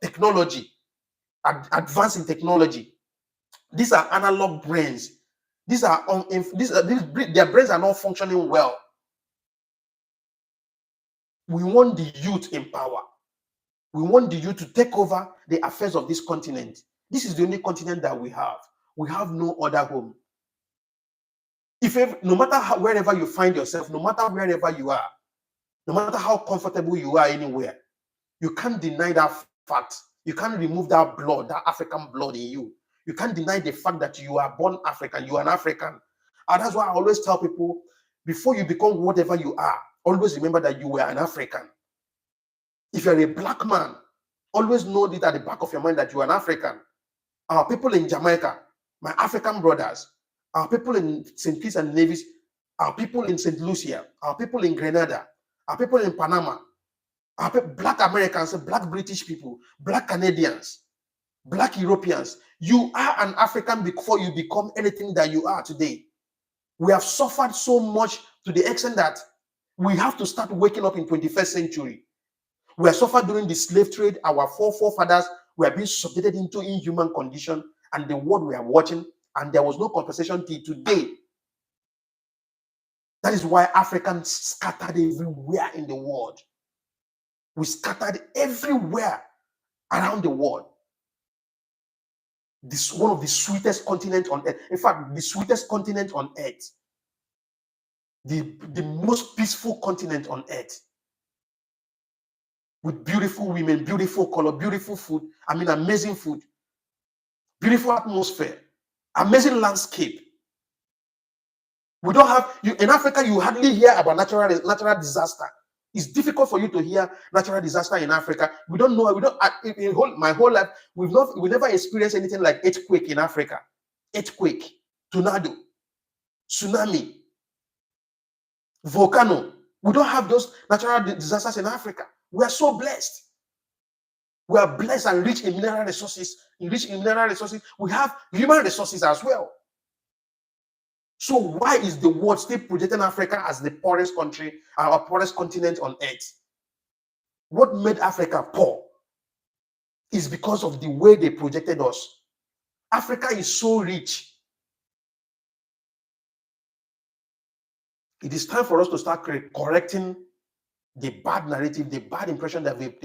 technology, advancing technology? These are analog brains. Their brains are not functioning well. We want the youth in power. We want the youth to take over the affairs of this continent. This is the only continent that we have. We have no other home. No matter wherever you find yourself, no matter wherever you are, no matter how comfortable you are anywhere, you can't deny that fact. You can't remove that blood, that African blood in you. You can't deny the fact that you are born African. You are an African. And that's why I always tell people, before you become whatever you are, always remember that you were an African. If you're a black man, always know it at the back of your mind that you are an African. Our people in Jamaica, my African brothers, our people in St. Kitts and Nevis, our people in St. Lucia, our people in Grenada, our people in Panama, our black Americans, black British people, black Canadians, black Europeans. You are an African before you become anything that you are today. We have suffered so much to the extent that we have to start waking up in 21st century. We have suffered during the slave trade. Our forefathers were being subjected into inhuman condition, and the world we are watching, and there was no compensation till today. That is why Africans scattered everywhere in the world. We scattered everywhere around the world. This is one of the sweetest continents on earth. In fact, the sweetest continent on earth. The most peaceful continent on earth. With beautiful women, beautiful color, beautiful food. Amazing food. Beautiful atmosphere. Amazing landscape. We don't have, in Africa, you hardly hear about natural disaster. It's difficult for you to hear natural disaster in Africa. We don't know. My whole life, we never experienced anything like earthquake in Africa. Earthquake, tornado, tsunami, volcano. We don't have those natural disasters in Africa. We are so blessed. We are blessed and rich in mineral resources. We have human resources as well. So why is the world still projecting Africa as the poorest country, our poorest continent on earth? What made Africa poor is because of the way they projected us. Africa is so rich. It is time for us to start correcting the bad narrative, the bad impression that they've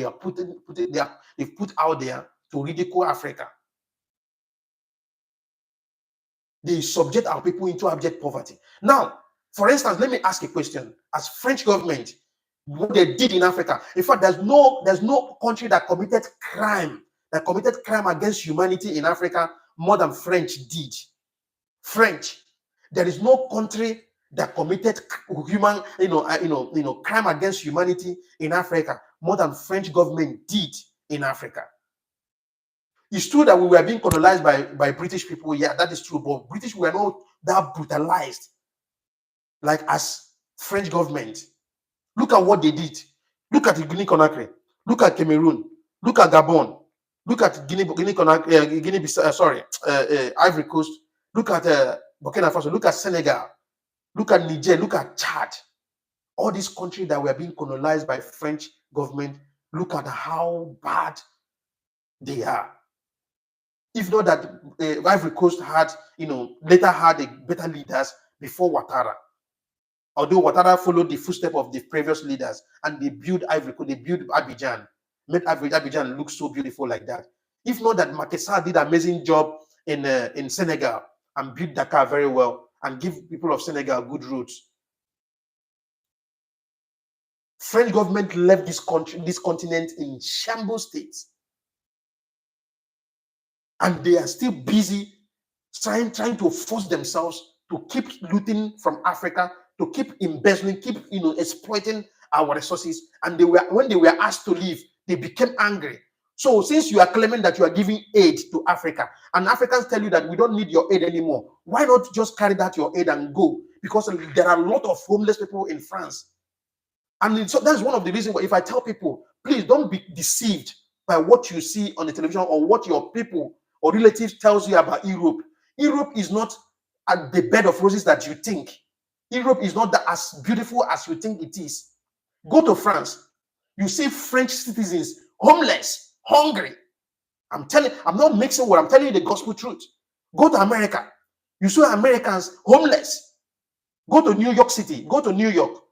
put out there to ridicule Africa. They subject our people into abject poverty. Now, for instance, let me ask a question. As French government, what they did in Africa, in fact, there's no country that committed crime against humanity in Africa more than French did. French. There is no country that committed crime against humanity in Africa more than French government did in Africa. It's true that we were being colonized by British people. Yeah, that is true. But British were not that brutalized like as French government. Look at what they did. Look at Guinea Conakry. Look at Cameroon. Look at Gabon. Look at Guinea Conakry, Ivory Coast. Look at Burkina Faso. Look at Senegal. Look at Niger. Look at Chad. All these countries that were being colonized by French government. Look at how bad they are. If not that Ivory Coast had, later had a better leaders before Ouattara. Although Ouattara followed the footsteps of the previous leaders and they built Ivory Coast, they built Abidjan, made Abidjan look so beautiful like that. If not that Macky Sall did an amazing job in Senegal and built Dakar very well and give people of Senegal good roads. French government left this country, this continent in shambles states. And they are still busy trying to force themselves to keep looting from Africa, to keep embezzling, keep exploiting our resources. And when they were asked to leave, they became angry. So since you are claiming that you are giving aid to Africa, and Africans tell you that we don't need your aid anymore, why not just carry that your aid and go? Because there are a lot of homeless people in France. And so that's one of the reasons why if I tell people, please don't be deceived by what you see on the television or what your people or relatives tells you about Europe. Europe is not at the bed of roses that you think. Europe is not as beautiful as you think it is. Go to France. You see French citizens homeless, hungry. I'm not mixing what I'm telling you the gospel truth. Go to America. You see Americans homeless. Go to New York City. Go to New York.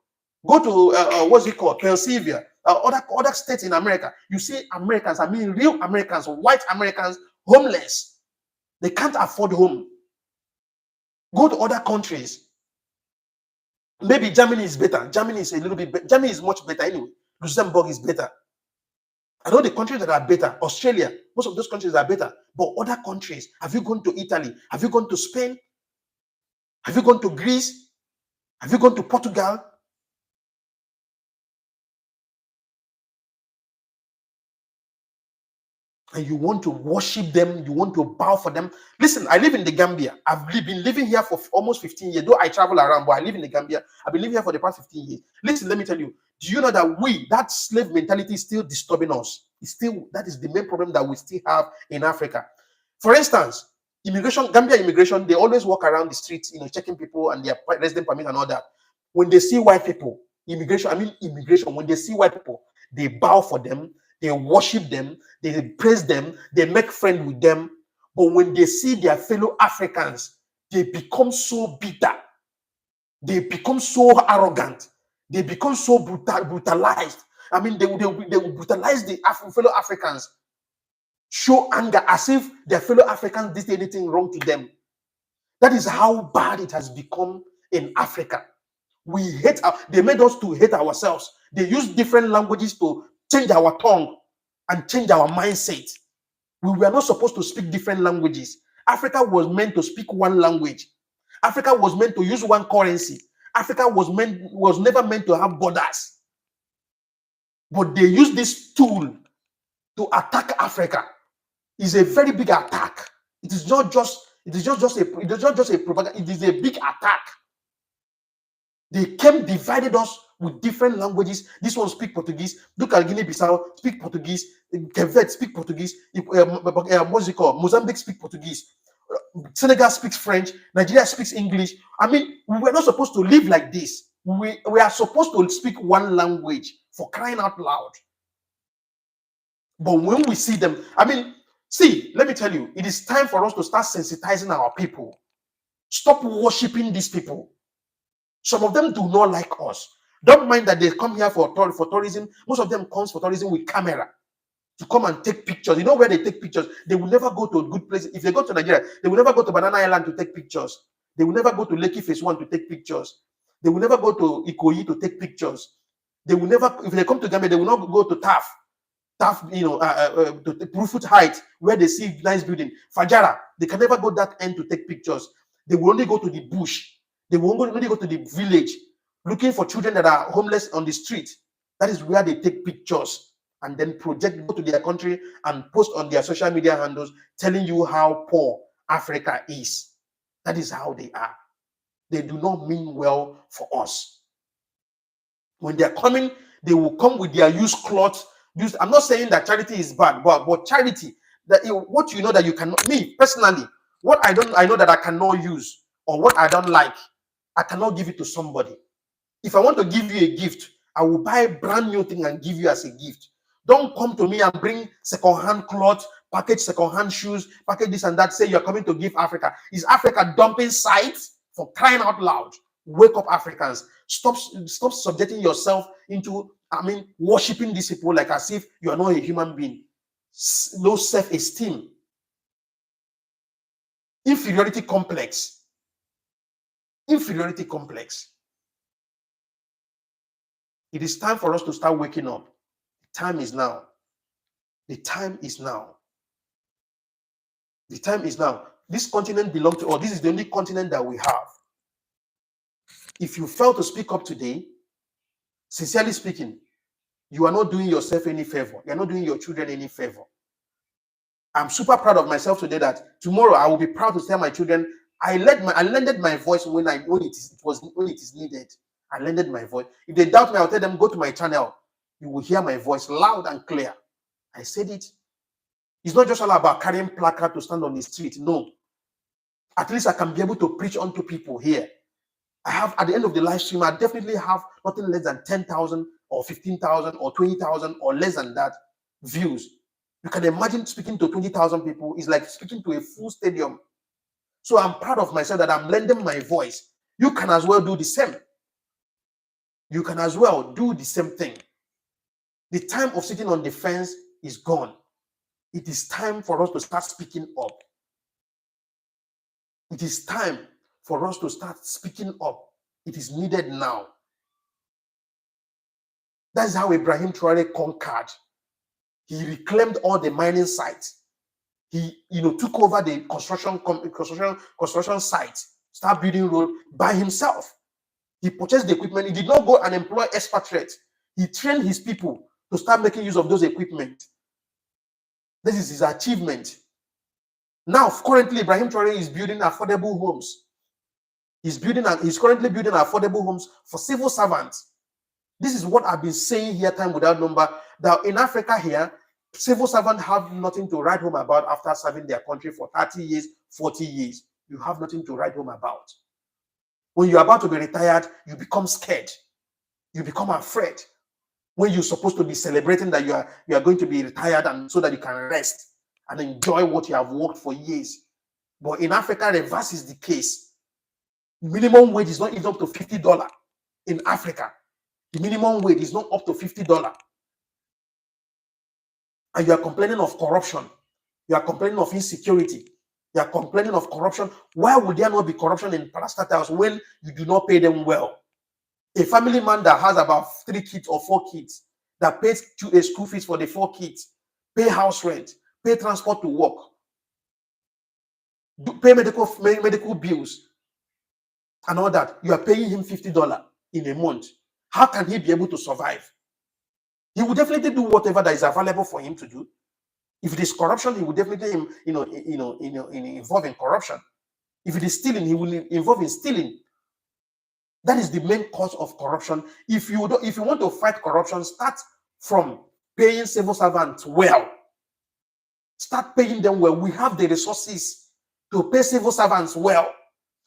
Go to what's it called? Pennsylvania. Other states in America. You see Americans, I mean real Americans, white Americans, homeless. They can't afford home. Go to other countries. Maybe Germany is better. Germany is a little bit better. Germany is much better anyway. Luxembourg is better. I know the countries that are better. Australia, most of those countries are better. But other countries, have you gone to Italy? Have you gone to Spain? Have you gone to Greece? Have you gone to Portugal? And you want to worship them, you want to bow for them. Listen, I live in the Gambia. I've been living here for almost 15 years. Though I travel around, but I live in the Gambia. I've been living here for the past 15 years. Listen, let me tell you. Do you know that that slave mentality is still disturbing us? That is the main problem that we still have in Africa. For instance, Gambia immigration, they always walk around the streets, checking people and their resident permit and all that. When they see white people, immigration, when they see white people, they bow for them, they worship them, they praise them, they make friends with them. But when they see their fellow Africans, they become so bitter. They become so arrogant. They become so brutalized. I mean, they will brutalize the fellow Africans, show anger as if their fellow Africans did anything wrong to them. That is how bad it has become in Africa. They made us to hate ourselves. They use different languages to change our tongue and change our mindset. We were not supposed to speak different languages. Africa was meant to speak one language. Africa was meant to use one currency. Africa was never meant to have borders. But they use this tool to attack Africa. It's a very big attack. It is not just a propaganda. It is a big attack. They divided us with different languages. This one speak Portuguese. Look at Guinea-Bissau, speak Portuguese. Quebec speak Portuguese. What's it called? Mozambique speak Portuguese. Senegal speaks French. Nigeria speaks English. I mean, we were not supposed to live like this. We are supposed to speak one language, for crying out loud. But when we see them, let me tell you, it is time for us to start sensitizing our people. Stop worshiping these people. Some of them do not like us. Don't mind that they come here for tourism. Most of them comes for tourism with camera to come and take pictures. You know where they take pictures? They will never go to a good place. If they go to Nigeria, they will never go to Banana Island to take pictures. They will never go to Lekki Phase 1 to take pictures. They will never go to Ikoyi to take pictures. They will never, if they come to Gambia, they will not go to TAF, to Brufut Height, where they see nice building. Fajara, they can never go that end to take pictures. They will only go to the bush. They will only go to the village, looking for children that are homeless on the street. That is where they take pictures and then go to their country and post on their social media handles, telling you how poor Africa is. That is how they are. they do not mean well for us. When they're coming, they will come with their used clothes. I'm not saying that charity is bad, but charity, what you know that you cannot, me personally, what I know that I cannot use, or what I don't like, I cannot give it to somebody. If I want to give you a gift, I will buy a brand new thing and give you as a gift. Don't come to me and bring second-hand clothes, package second-hand shoes, package this and that, say you're coming to give Africa. Is Africa dumping sites? For crying out loud. Wake up, Africans. Stop subjecting yourself into, worshiping these people like as if you are not a human being. Low self-esteem. Inferiority complex. Inferiority complex. It is time for us to start waking up. The time is now. The time is now. The time is now. This continent belongs to us. This is the only continent that we have. If you fail to speak up today, sincerely speaking, you are not doing yourself any favor. You're not doing your children any favor. I'm super proud of myself today that tomorrow I will be proud to tell my children, I lended my voice when it is needed. I lended my voice. If they doubt me, I'll tell them, go to my channel. You will hear my voice loud and clear. I said it. It's not just all about carrying placard to stand on the street. No. At least I can be able to preach unto people here. I have, at the end of the live stream, I definitely have nothing less than 10,000 or 15,000 or 20,000 or less than that views. You can imagine speaking to 20,000 people is like speaking to a full stadium. So I'm proud of myself that I'm lending my voice. You can as well do the same. You can as well do the same thing. The time of sitting on the fence is gone. It is time for us to start speaking up. It is time for us to start speaking up. It is needed now. That's how Ibrahim Traore conquered. He reclaimed all the mining sites. He, took over the construction sites, start building road by himself. He purchased the equipment. He did not go and employ expatriates. He trained his people to start making use of those equipment. This is his achievement. Now, currently, Ibrahim Traore is building affordable homes. He's currently building affordable homes for civil servants. This is what I've been saying here time without number, that in Africa here, civil servants have nothing to write home about after serving their country for 30 years, 40 years. You have nothing to write home about. When you're about to be retired, you become scared. You become afraid. When you're supposed to be celebrating that you are going to be retired and so that you can rest and enjoy what you have worked for years. But in Africa, reverse is the case. Minimum wage is not even up to $50 in Africa. The minimum wage is not up to $50. And you are complaining of corruption. You are complaining of insecurity. You are complaining of corruption. Why would there not be corruption in parastatals when you do not pay them well? A family man that has about 3 kids or 4 kids, that pays school fees for the 4 kids, pay house rent, pay transport to work, pay medical bills, and all that, you are paying him $50 in a month. How can he be able to survive? He will definitely do whatever that is available for him to do. If it is corruption, he will definitely, involve in corruption. If it is stealing, he will involve in stealing. That is the main cause of corruption. If you want to fight corruption, start from paying civil servants well. Start paying them well. We have the resources to pay civil servants well.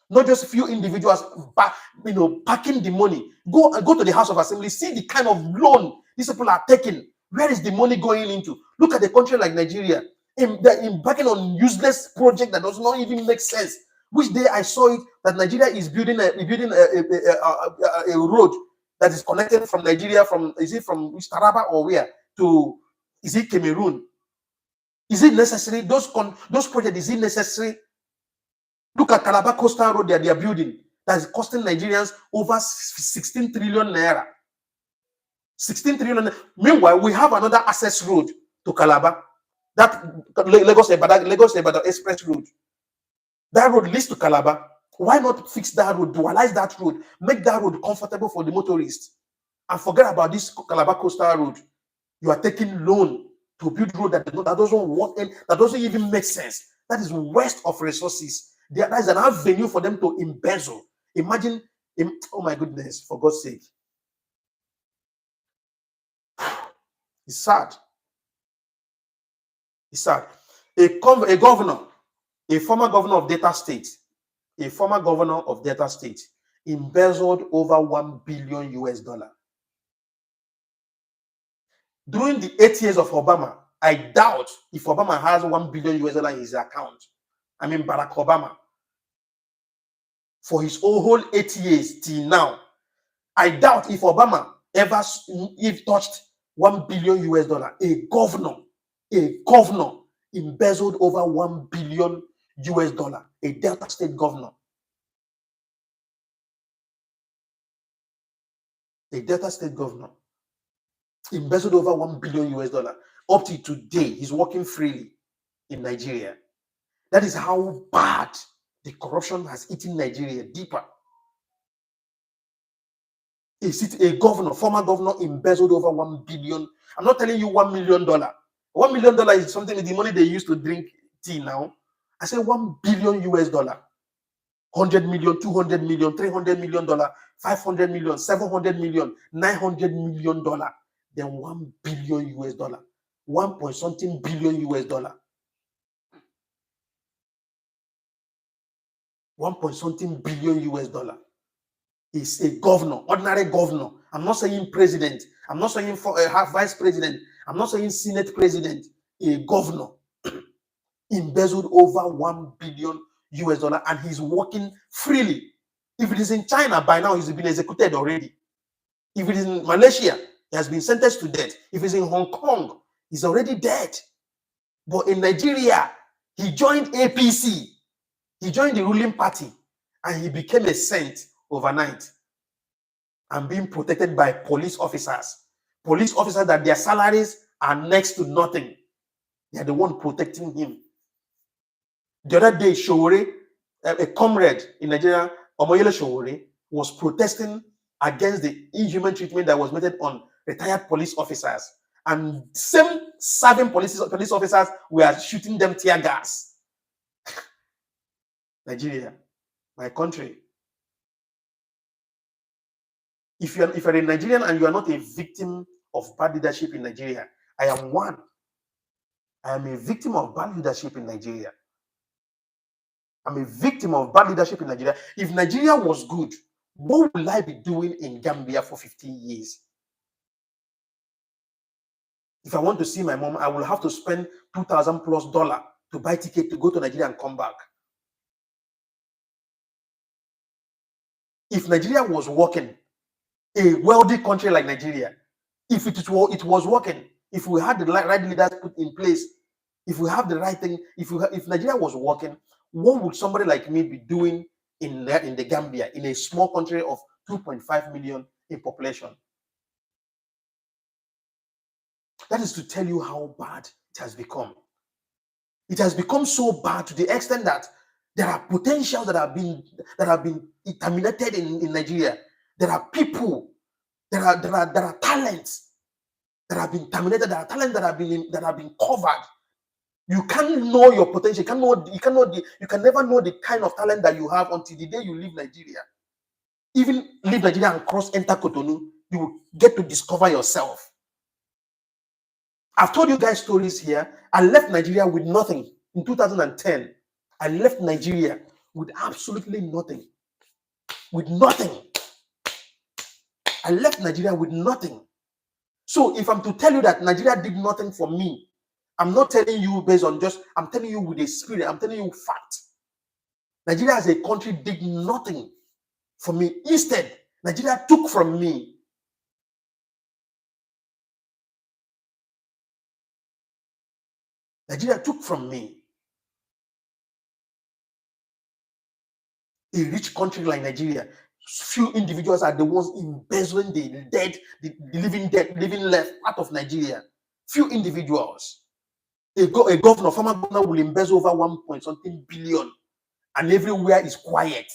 Not just a few individuals, packing the money. Go to the House of Assembly, see the kind of loan these people are taking. Where is the money going into? Look at the country like Nigeria. They're embarking on useless project that does not even make sense. Which day I saw it that Nigeria is building a road that is connected from Nigeria, is it from Taraba or where to, is it Cameroon? Is it necessary? Those projects, is it necessary? Look at Calabar Coastal Road that they are building. That is costing Nigerians over 16 trillion naira. 16 trillion. Meanwhile, we have another access road to Calabar. That Lagos-Ibadan Express Road. That road leads to Calabar. Why not fix that road, dualize that road, make that road comfortable for the motorists, and forget about this Calabar Coastal Road? You are taking loan to build road that doesn't work, and that doesn't even make sense. That is waste of resources. That is an avenue for them to embezzle. Imagine, oh my goodness, for God's sake. It's sad. It's sad. A governor, a former governor of Delta State, embezzled over $1 billion US. During the 8 years of Obama, I doubt if Obama has $1 billion US in his account. I mean, Barack Obama, for his whole 8 years till now, I doubt if Obama ever touched $1 billion US. A governor embezzled over $1 billion US, a Delta State governor. A Delta State governor embezzled over $1 billion US. Up to today, he's working freely in Nigeria. That is how bad the corruption has eaten Nigeria deeper. A governor, former governor, embezzled over $1 billion. I'm not telling you $1 million. $1 million is something, the money they used to drink tea now. I say $1 billion US. 100 million, 200 million, 300 million dollar, 500 million, 700 million, 900 million dollar, then $1 billion US, 1 point something billion US dollar, 1 point something billion US dollar is a governor, ordinary governor. I'm not saying president, I'm not saying vice president, I'm not saying senate president, a governor embezzled over $1 billion US, and he's working freely. If it is in China, by now he's been executed already. If it is in Malaysia, he has been sentenced to death. If it's in Hong Kong, he's already dead. But in Nigeria, he joined APC. He joined the ruling party, and he became a saint overnight and being protected by police officers. Police officers that their salaries are next to nothing. They are the one protecting him. The other day, Traore, a comrade in Nigeria, Omoyele Traore, was protesting against the inhuman treatment that was meted on retired police officers. And same serving police officers were shooting them tear gas. Nigeria, my country. If you're a Nigerian and you are not a victim of bad leadership in Nigeria, I am one. I am a victim of bad leadership in Nigeria. I'm a victim of bad leadership in Nigeria. If Nigeria was good, what will I be doing in Gambia for 15 years? If I want to see my mom, I will have to spend $2,000+ to buy ticket to go to Nigeria and come back. If Nigeria was working, a wealthy country like Nigeria, if it was working, if we had the right leaders put in place, if we have the right thing, if Nigeria was working, what would somebody like me be doing in the Gambia, in a small country of 2.5 million in population? That is to tell you how bad it has become. It has become so bad to the extent that there are potentials that have been terminated in Nigeria. There are people, there are talents that have been terminated. There are talents that have been covered. You can't know your potential. You can never know the kind of talent that you have until the day you leave Nigeria. Even leave Nigeria and enter Cotonou, you will get to discover yourself. I've told you guys stories here. I left Nigeria with nothing in 2010. I left Nigeria with absolutely nothing. With nothing. I left Nigeria with nothing. So if I'm to tell you that Nigeria did nothing for me, I'm not telling you based on I'm telling you with a spirit. I'm telling you fact. Nigeria as a country did nothing for me. Instead, Nigeria took from me. Nigeria took from me. A rich country like Nigeria, few individuals are the ones embezzling the living left out of Nigeria. Few individuals. A governor, former governor will embezzle over 1 point something billion, and everywhere is quiet.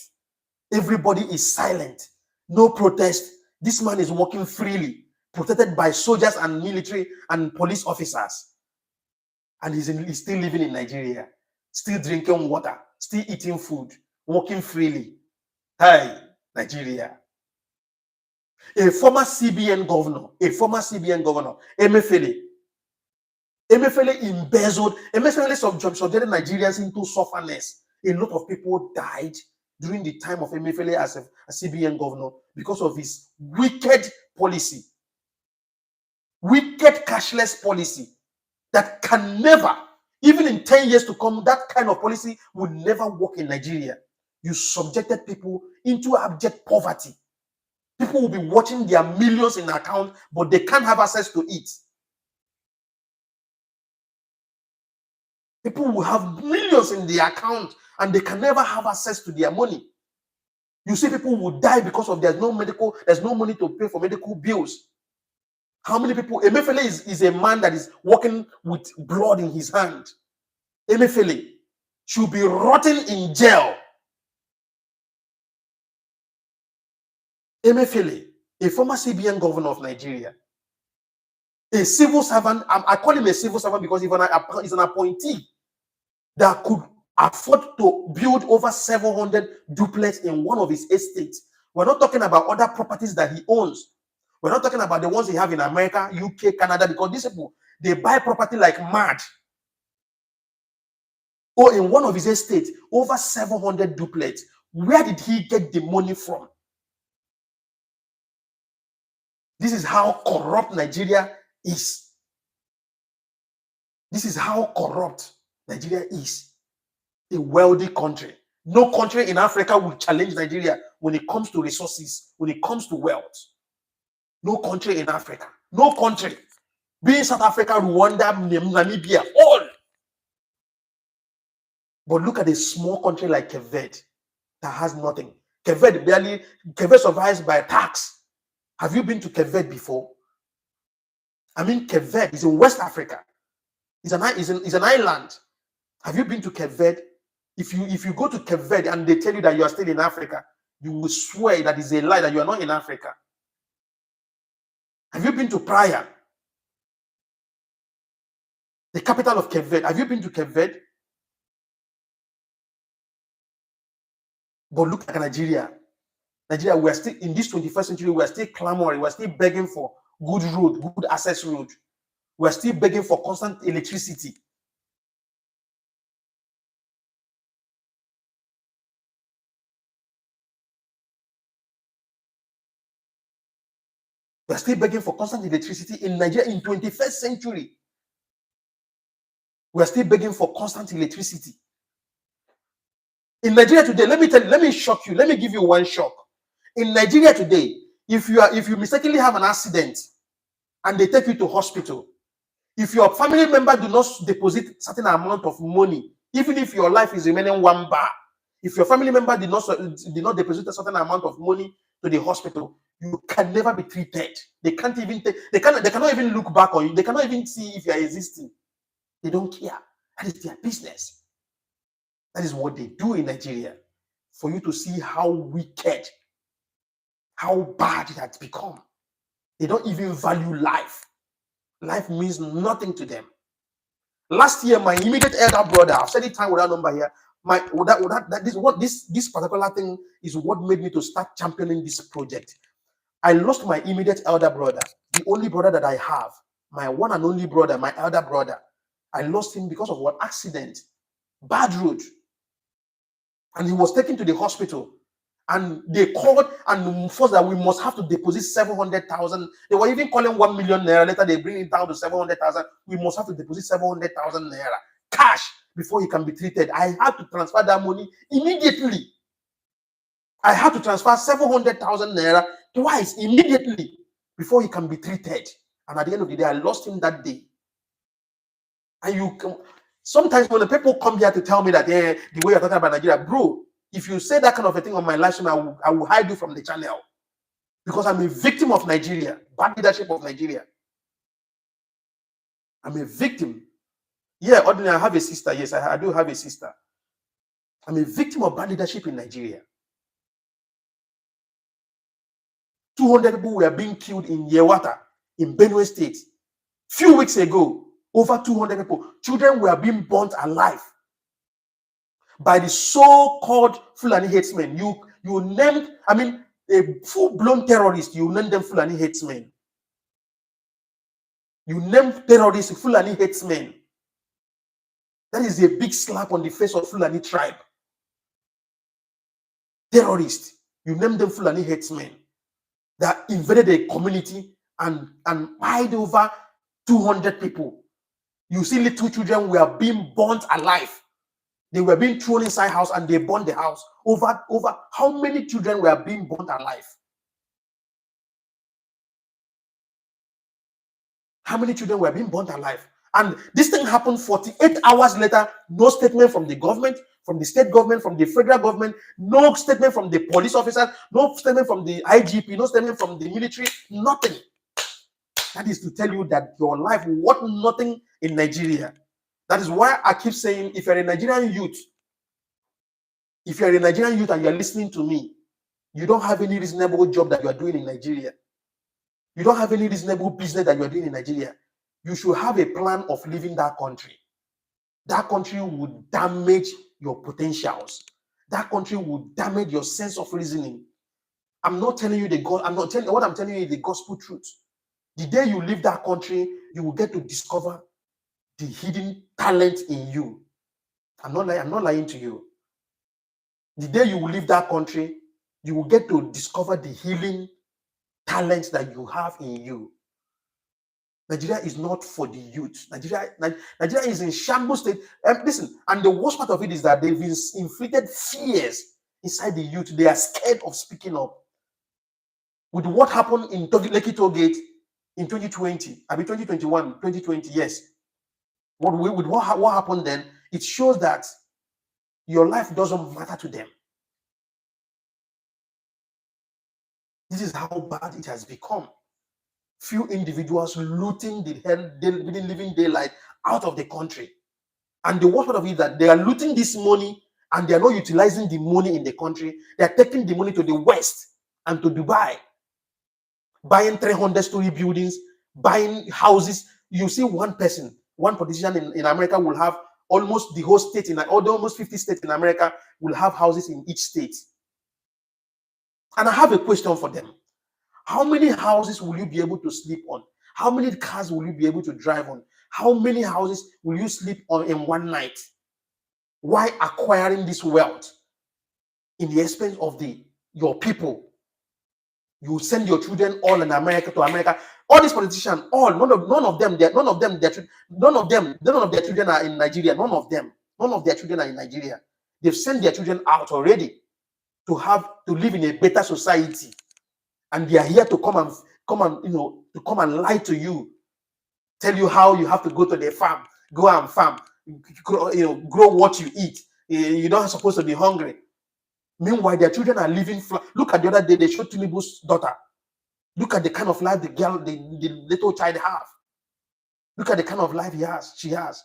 Everybody is silent. No protest. This man is working freely, protected by soldiers and military and police officers. And he's still living in Nigeria, still drinking water, still eating food, working freely. Hey, Nigeria. A former CBN governor, Emefiele embezzled, Emefiele subjected Nigerians into sufferness. A lot of people died during the time of Emefiele as a CBN governor because of his wicked policy, wicked cashless policy that can never, even in 10 years to come, that kind of policy will never work in Nigeria. You subjected people into abject poverty. People will be watching their millions in account, but they can't have access to it. People will have millions in their account and they can never have access to their money. You see, people will die because of there's no money to pay for medical bills. How many people? Emefiele is a man that is walking with blood in his hand. Emefiele should be rotting in jail. Emefiele, a former CBN governor of Nigeria, a civil servant. I call him a civil servant because he's an appointee that could afford to build over 700 duplex in one of his estates. We're not talking about other properties that he owns. We're not talking about the ones he have in America, UK, Canada, because these people, they buy property like mad. Or in one of his estates, over 700 duplex. Where did he get the money from? This is how corrupt Nigeria is. This is how corrupt Nigeria is. A wealthy country. No country in Africa will challenge Nigeria when it comes to resources, when it comes to wealth. No country in Africa. No country. Being South Africa, Rwanda, Namibia, all. But look at a small country like Cape Verde that has nothing. Cape Verde survives by tax. Have you been to Cape Verde before? I mean, Cape Verde is in West Africa. It's an island. Have you been to Cape Verde? If you go to Cape Verde and they tell you that you are still in Africa, you will swear that is a lie, that you are not in Africa. Have you been to Praia, the capital of Cape Verde? Have you been to Cape Verde? But look at Nigeria. Nigeria, we are still in this 21st century. We are still clamoring. We are still begging for good road, good access road. We are still begging for constant electricity. We are still begging for constant electricity in Nigeria in 21st century. We are still begging for constant electricity. In Nigeria today, let me shock you. Let me give you one shock. In Nigeria today, if you mistakenly have an accident and they take you to hospital, if your family member do not deposit certain amount of money, even if your life is remaining one bar, if your family member did not deposit a certain amount of money to the hospital, you can never be treated. They cannot even look back on you. They cannot even see if you are existing. They don't care. That is their business. That is what they do in Nigeria. For you to see how wicked, how bad it has become. They don't even value life. Life means nothing to them. Last year, my immediate elder brother, I've said it time without number here. This particular thing is what made me to start championing this project. I lost my immediate elder brother, the only brother that I have, my one and only brother, my elder brother. I lost him because of what? Accident, bad road. And he was taken to the hospital. And they called and forced that we must have to deposit 700,000. They were even calling 1 million naira. Later, they bring it down to 700,000. We must have to deposit 700,000 naira cash before he can be treated. I had to transfer that money immediately. I had to transfer 700,000 naira twice immediately before he can be treated. And at the end of the day, I lost him that day. And sometimes when the people come here to tell me that the way you're talking about Nigeria, bro, if you say that kind of a thing on my live stream, I will hide you from the channel. Because I'm a victim of Nigeria, bad leadership of Nigeria. I'm a victim. Yeah, ordinarily, I have a sister. Yes, I do have a sister. I'm a victim of bad leadership in Nigeria. 200 people were being killed in Yewata, in Benue State. Few weeks ago, over 200 people. Children were being burnt alive by the so-called Fulani headsmen. You named, I mean, a full-blown terrorist, you name them Fulani headsmen. You name terrorists Fulani headsmen. That is a big slap on the face of Fulani tribe. Terrorists, you name them Fulani headsmen that invaded a community and killed over 200 people. You see little children were being burnt alive. They were being thrown inside house and they burned the house. Over how many children were being burnt alive? How many children were being burnt alive? And this thing happened 48 hours later. No statement from the government, from the state government, from the federal government, no statement from the police officers, no statement from the IGP, no statement from the military, nothing. That is to tell you that your life worth nothing in Nigeria. That is why I keep saying, if you're a Nigerian youth, and you're listening to me, you don't have any reasonable job that you are doing in Nigeria. You don't have any reasonable business that you are doing in Nigeria. You should have a plan of leaving that country. That country would damage your potentials. That country would damage your sense of reasoning. I'm not telling you what I'm telling you is the gospel truth. The day you leave that country, you will get to discover the hidden talent in you. I'm not lying to you. The day you will leave that country, you will get to discover the healing talents that you have in you. Nigeria is not for the youth. Nigeria is in shambles state. Listen, and the worst part of it is that they've inflicted fears inside the youth. They are scared of speaking up. With what happened in Lekki Toll Gate in 2020, I mean 2021, 2020, yes. What happened then, it shows that your life doesn't matter to them. This is how bad it has become. Few individuals looting the living daylight out of the country. And the worst part of it is that they are looting this money and they are not utilizing the money in the country. They are taking the money to the West and to Dubai, buying 300-story buildings, buying houses. You see one person, one politician in America will have almost the whole state, almost 50 states in America will have houses in each state. And I have a question for them. How many houses will you be able to sleep on? How many cars will you be able to drive on? How many houses will you sleep on in one night? Why acquiring this wealth in the expense of your people? You send your children all in America to America. All these politicians, none of their children are in Nigeria. None of their children are in Nigeria. They've sent their children out already to live in a better society. And they are here to come and lie to you, tell you how you have to go to the farm, go and farm, grow what you eat. You're not supposed to be hungry. Meanwhile, their children are living. Look at the other day, they showed Tinubu's daughter. Look at the kind of life the little child have. Look at the kind of life she has.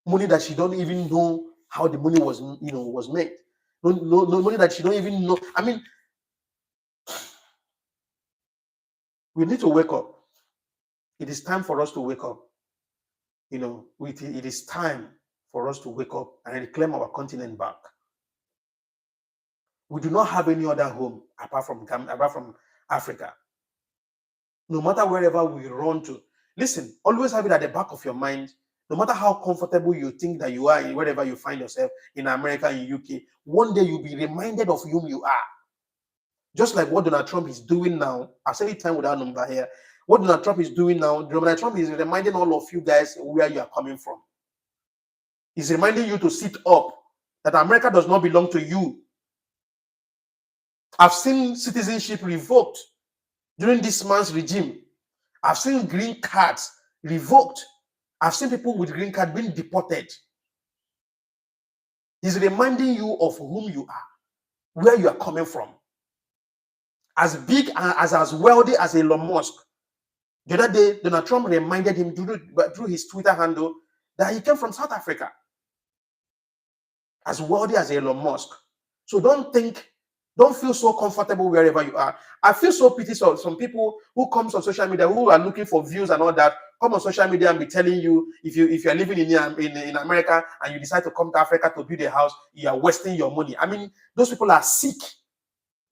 Money that she don't even know how the money was made. No money that she don't even know. I mean, we need to wake up. It is time for us to wake up. It is time for us to wake up and reclaim our continent back. We do not have any other home apart from Africa. No matter wherever we run to. Listen, always have it at the back of your mind. No matter how comfortable you think that you are in wherever you find yourself, in America, in UK, one day you'll be reminded of whom you are. Just like what Donald Trump is doing now. I've said it time without number here. What Donald Trump is doing now, Donald Trump is reminding all of you guys where you are coming from. He's reminding you to sit up, that America does not belong to you. I've seen citizenship revoked during this man's regime. I've seen green cards revoked. I've seen people with green card being deported. He's reminding you of whom you are, where you are coming from. As big and as wealthy as Elon Musk. The other day, Donald Trump reminded him through his Twitter handle that he came from South Africa. As wealthy as Elon Musk. So don't feel so comfortable wherever you are. I feel so pity for some people who comes on social media who are looking for views and all that, come on social media and be telling you if you are living in America and you decide to come to Africa to build a house, you are wasting your money. I mean, those people are sick.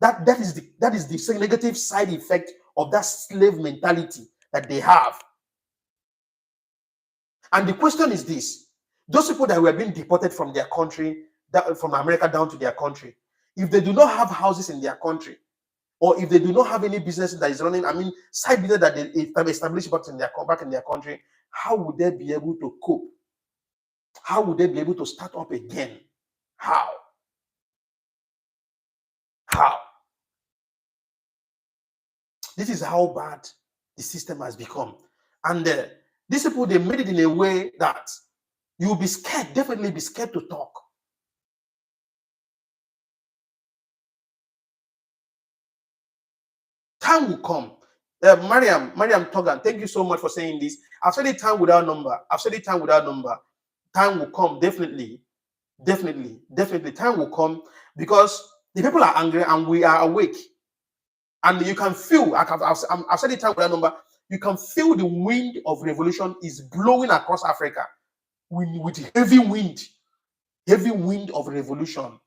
That is the negative side effect of that slave mentality that they have. And the question is this: those people that were being deported from their country, from America down to their country, if they do not have houses in their country, or if they do not have any business that is running, I mean, side business that they establish back in their country, how would they be able to cope? How would they be able to start up again? How? This is how bad the system has become. And these people, they made it in a way that you'll be scared, definitely be scared to talk. Time will come. Mariam Togan, thank you so much for saying this. I've said it time without number. Time will come, definitely. Time will come because the people are angry and we are awake. And you can feel, I've said it time without number, you can feel the wind of revolution is blowing across Africa with heavy wind of revolution.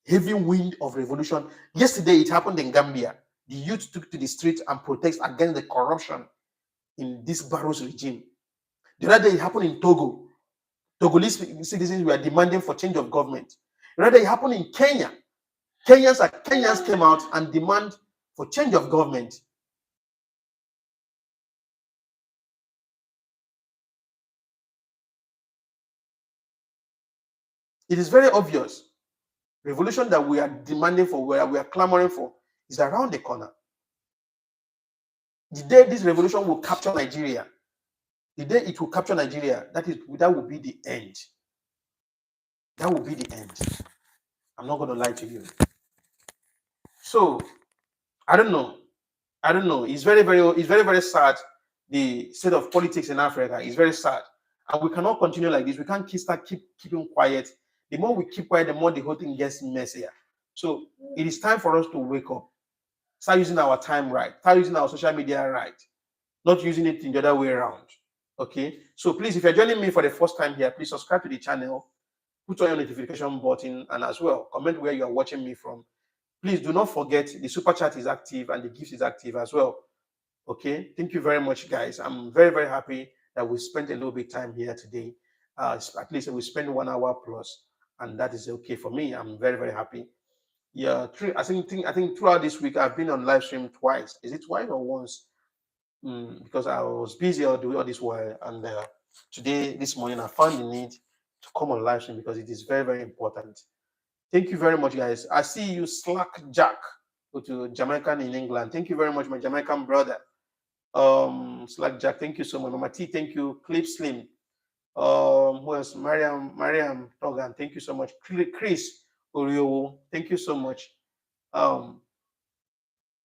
Heavy wind of revolution. Yesterday, it happened in Gambia. The youth took to the streets and protest against the corruption in this Barrow's regime. The other day, it happened in Togo. Togolese citizens were demanding for change of government. The other day, it happened in Kenya. Kenyans came out and demand for change of government. It is very obvious. Revolution that we are demanding for, where we are clamoring for, is around the corner. The day this revolution will capture Nigeria, the day it will capture Nigeria, that will be the end. That will be the end. I'm not going to lie to you. So, I don't know. It's very, very sad. The state of politics in Africa is very sad. And we cannot continue like this. We can't keeping quiet. The more we keep quiet, the more the whole thing gets messier. So it is time for us to wake up. Start using our time right. Start using our social media right. Not using it in the other way around. Okay? So please, if you're joining me for the first time here, please subscribe to the channel. Put on your notification button and as well, comment where you are watching me from. Please do not forget the super chat is active and the gift is active as well. Okay? Thank you very much, guys. I'm very, very happy that we spent a little bit of time here today. At least we spent 1 hour plus, and that is okay for me. I'm very, very happy. Yeah, I think throughout this week I've been on live stream twice. Is it twice or once? Because I was busy all this while, and this morning I found the need to come on live stream because it is very, very important. Thank you very much, guys. I see you, Slack Jack, to Jamaican in England. Thank you very much, my Jamaican brother. Slack Jack, thank you so much. Mama T, thank you. Clip Slim. Who else? Mariam Togan, thank you so much. Chris Oriowo, thank you so much.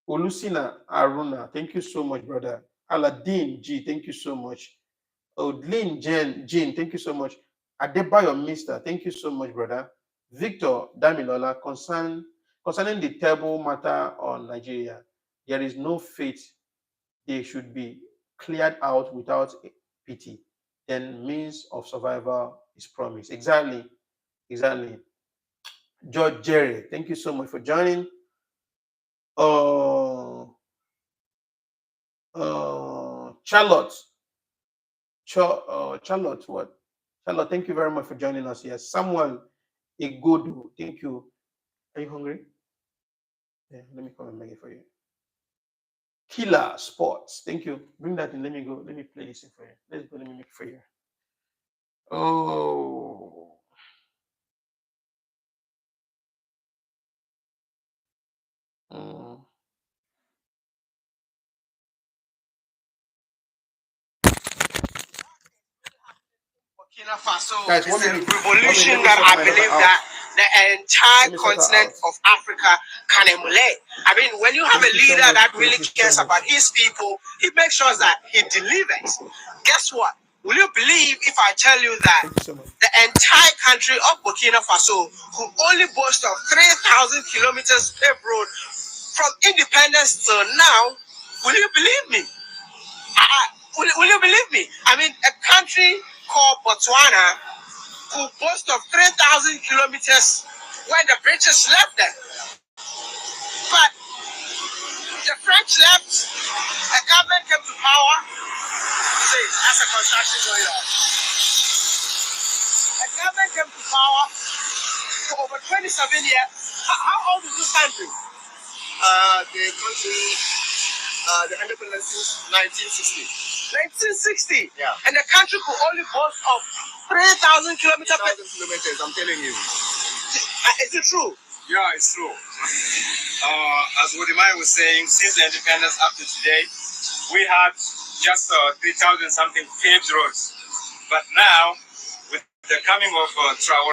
Olusina Aruna, thank you so much, brother. Aladdin G, thank you so much. Odlin Jane, thank you so much. Adebayo Mister, thank you so much, brother. Victor Damilola, concerning the terrible matter on Nigeria, there is no fate. They should be cleared out without pity. Then means of survival is promised. Exactly. George Jerry, thank you so much for joining. Charlotte, what? Charlotte, thank you very much for joining us here. Samuel Igodu, thank you. Are you hungry? Yeah, let me come and make it for you. Killer Sports, thank you. Bring that in. Let me go. Let me play this in for you. Let's go. Let me make it for you. Oh. Burkina Faso is a revolution that I believe that the entire continent of Africa can emulate. I mean, when you have a leader that really cares about his people, he makes sure that he delivers. Guess what? Will you believe if I tell you that the entire country of Burkina Faso could only boast of 3,000 kilometers paved road from independence till now? Will you believe me? Will you believe me? I mean, a country called Botswana who boasts of 3,000 kilometers when the British left them. But the French left, a government came to power. See, that's a construction going on. A government came to power for over 27 years. How old is this country? The country, the independence since 1960. 1960? Yeah. And the country could only boast of 3,000 kilometers. 3,000 kilometers, I'm telling you. Is it true? Yeah, it's true. As Wodimai was saying, since the independence up to today, we had just 3,000 something paved roads. But now, with the coming of Traore,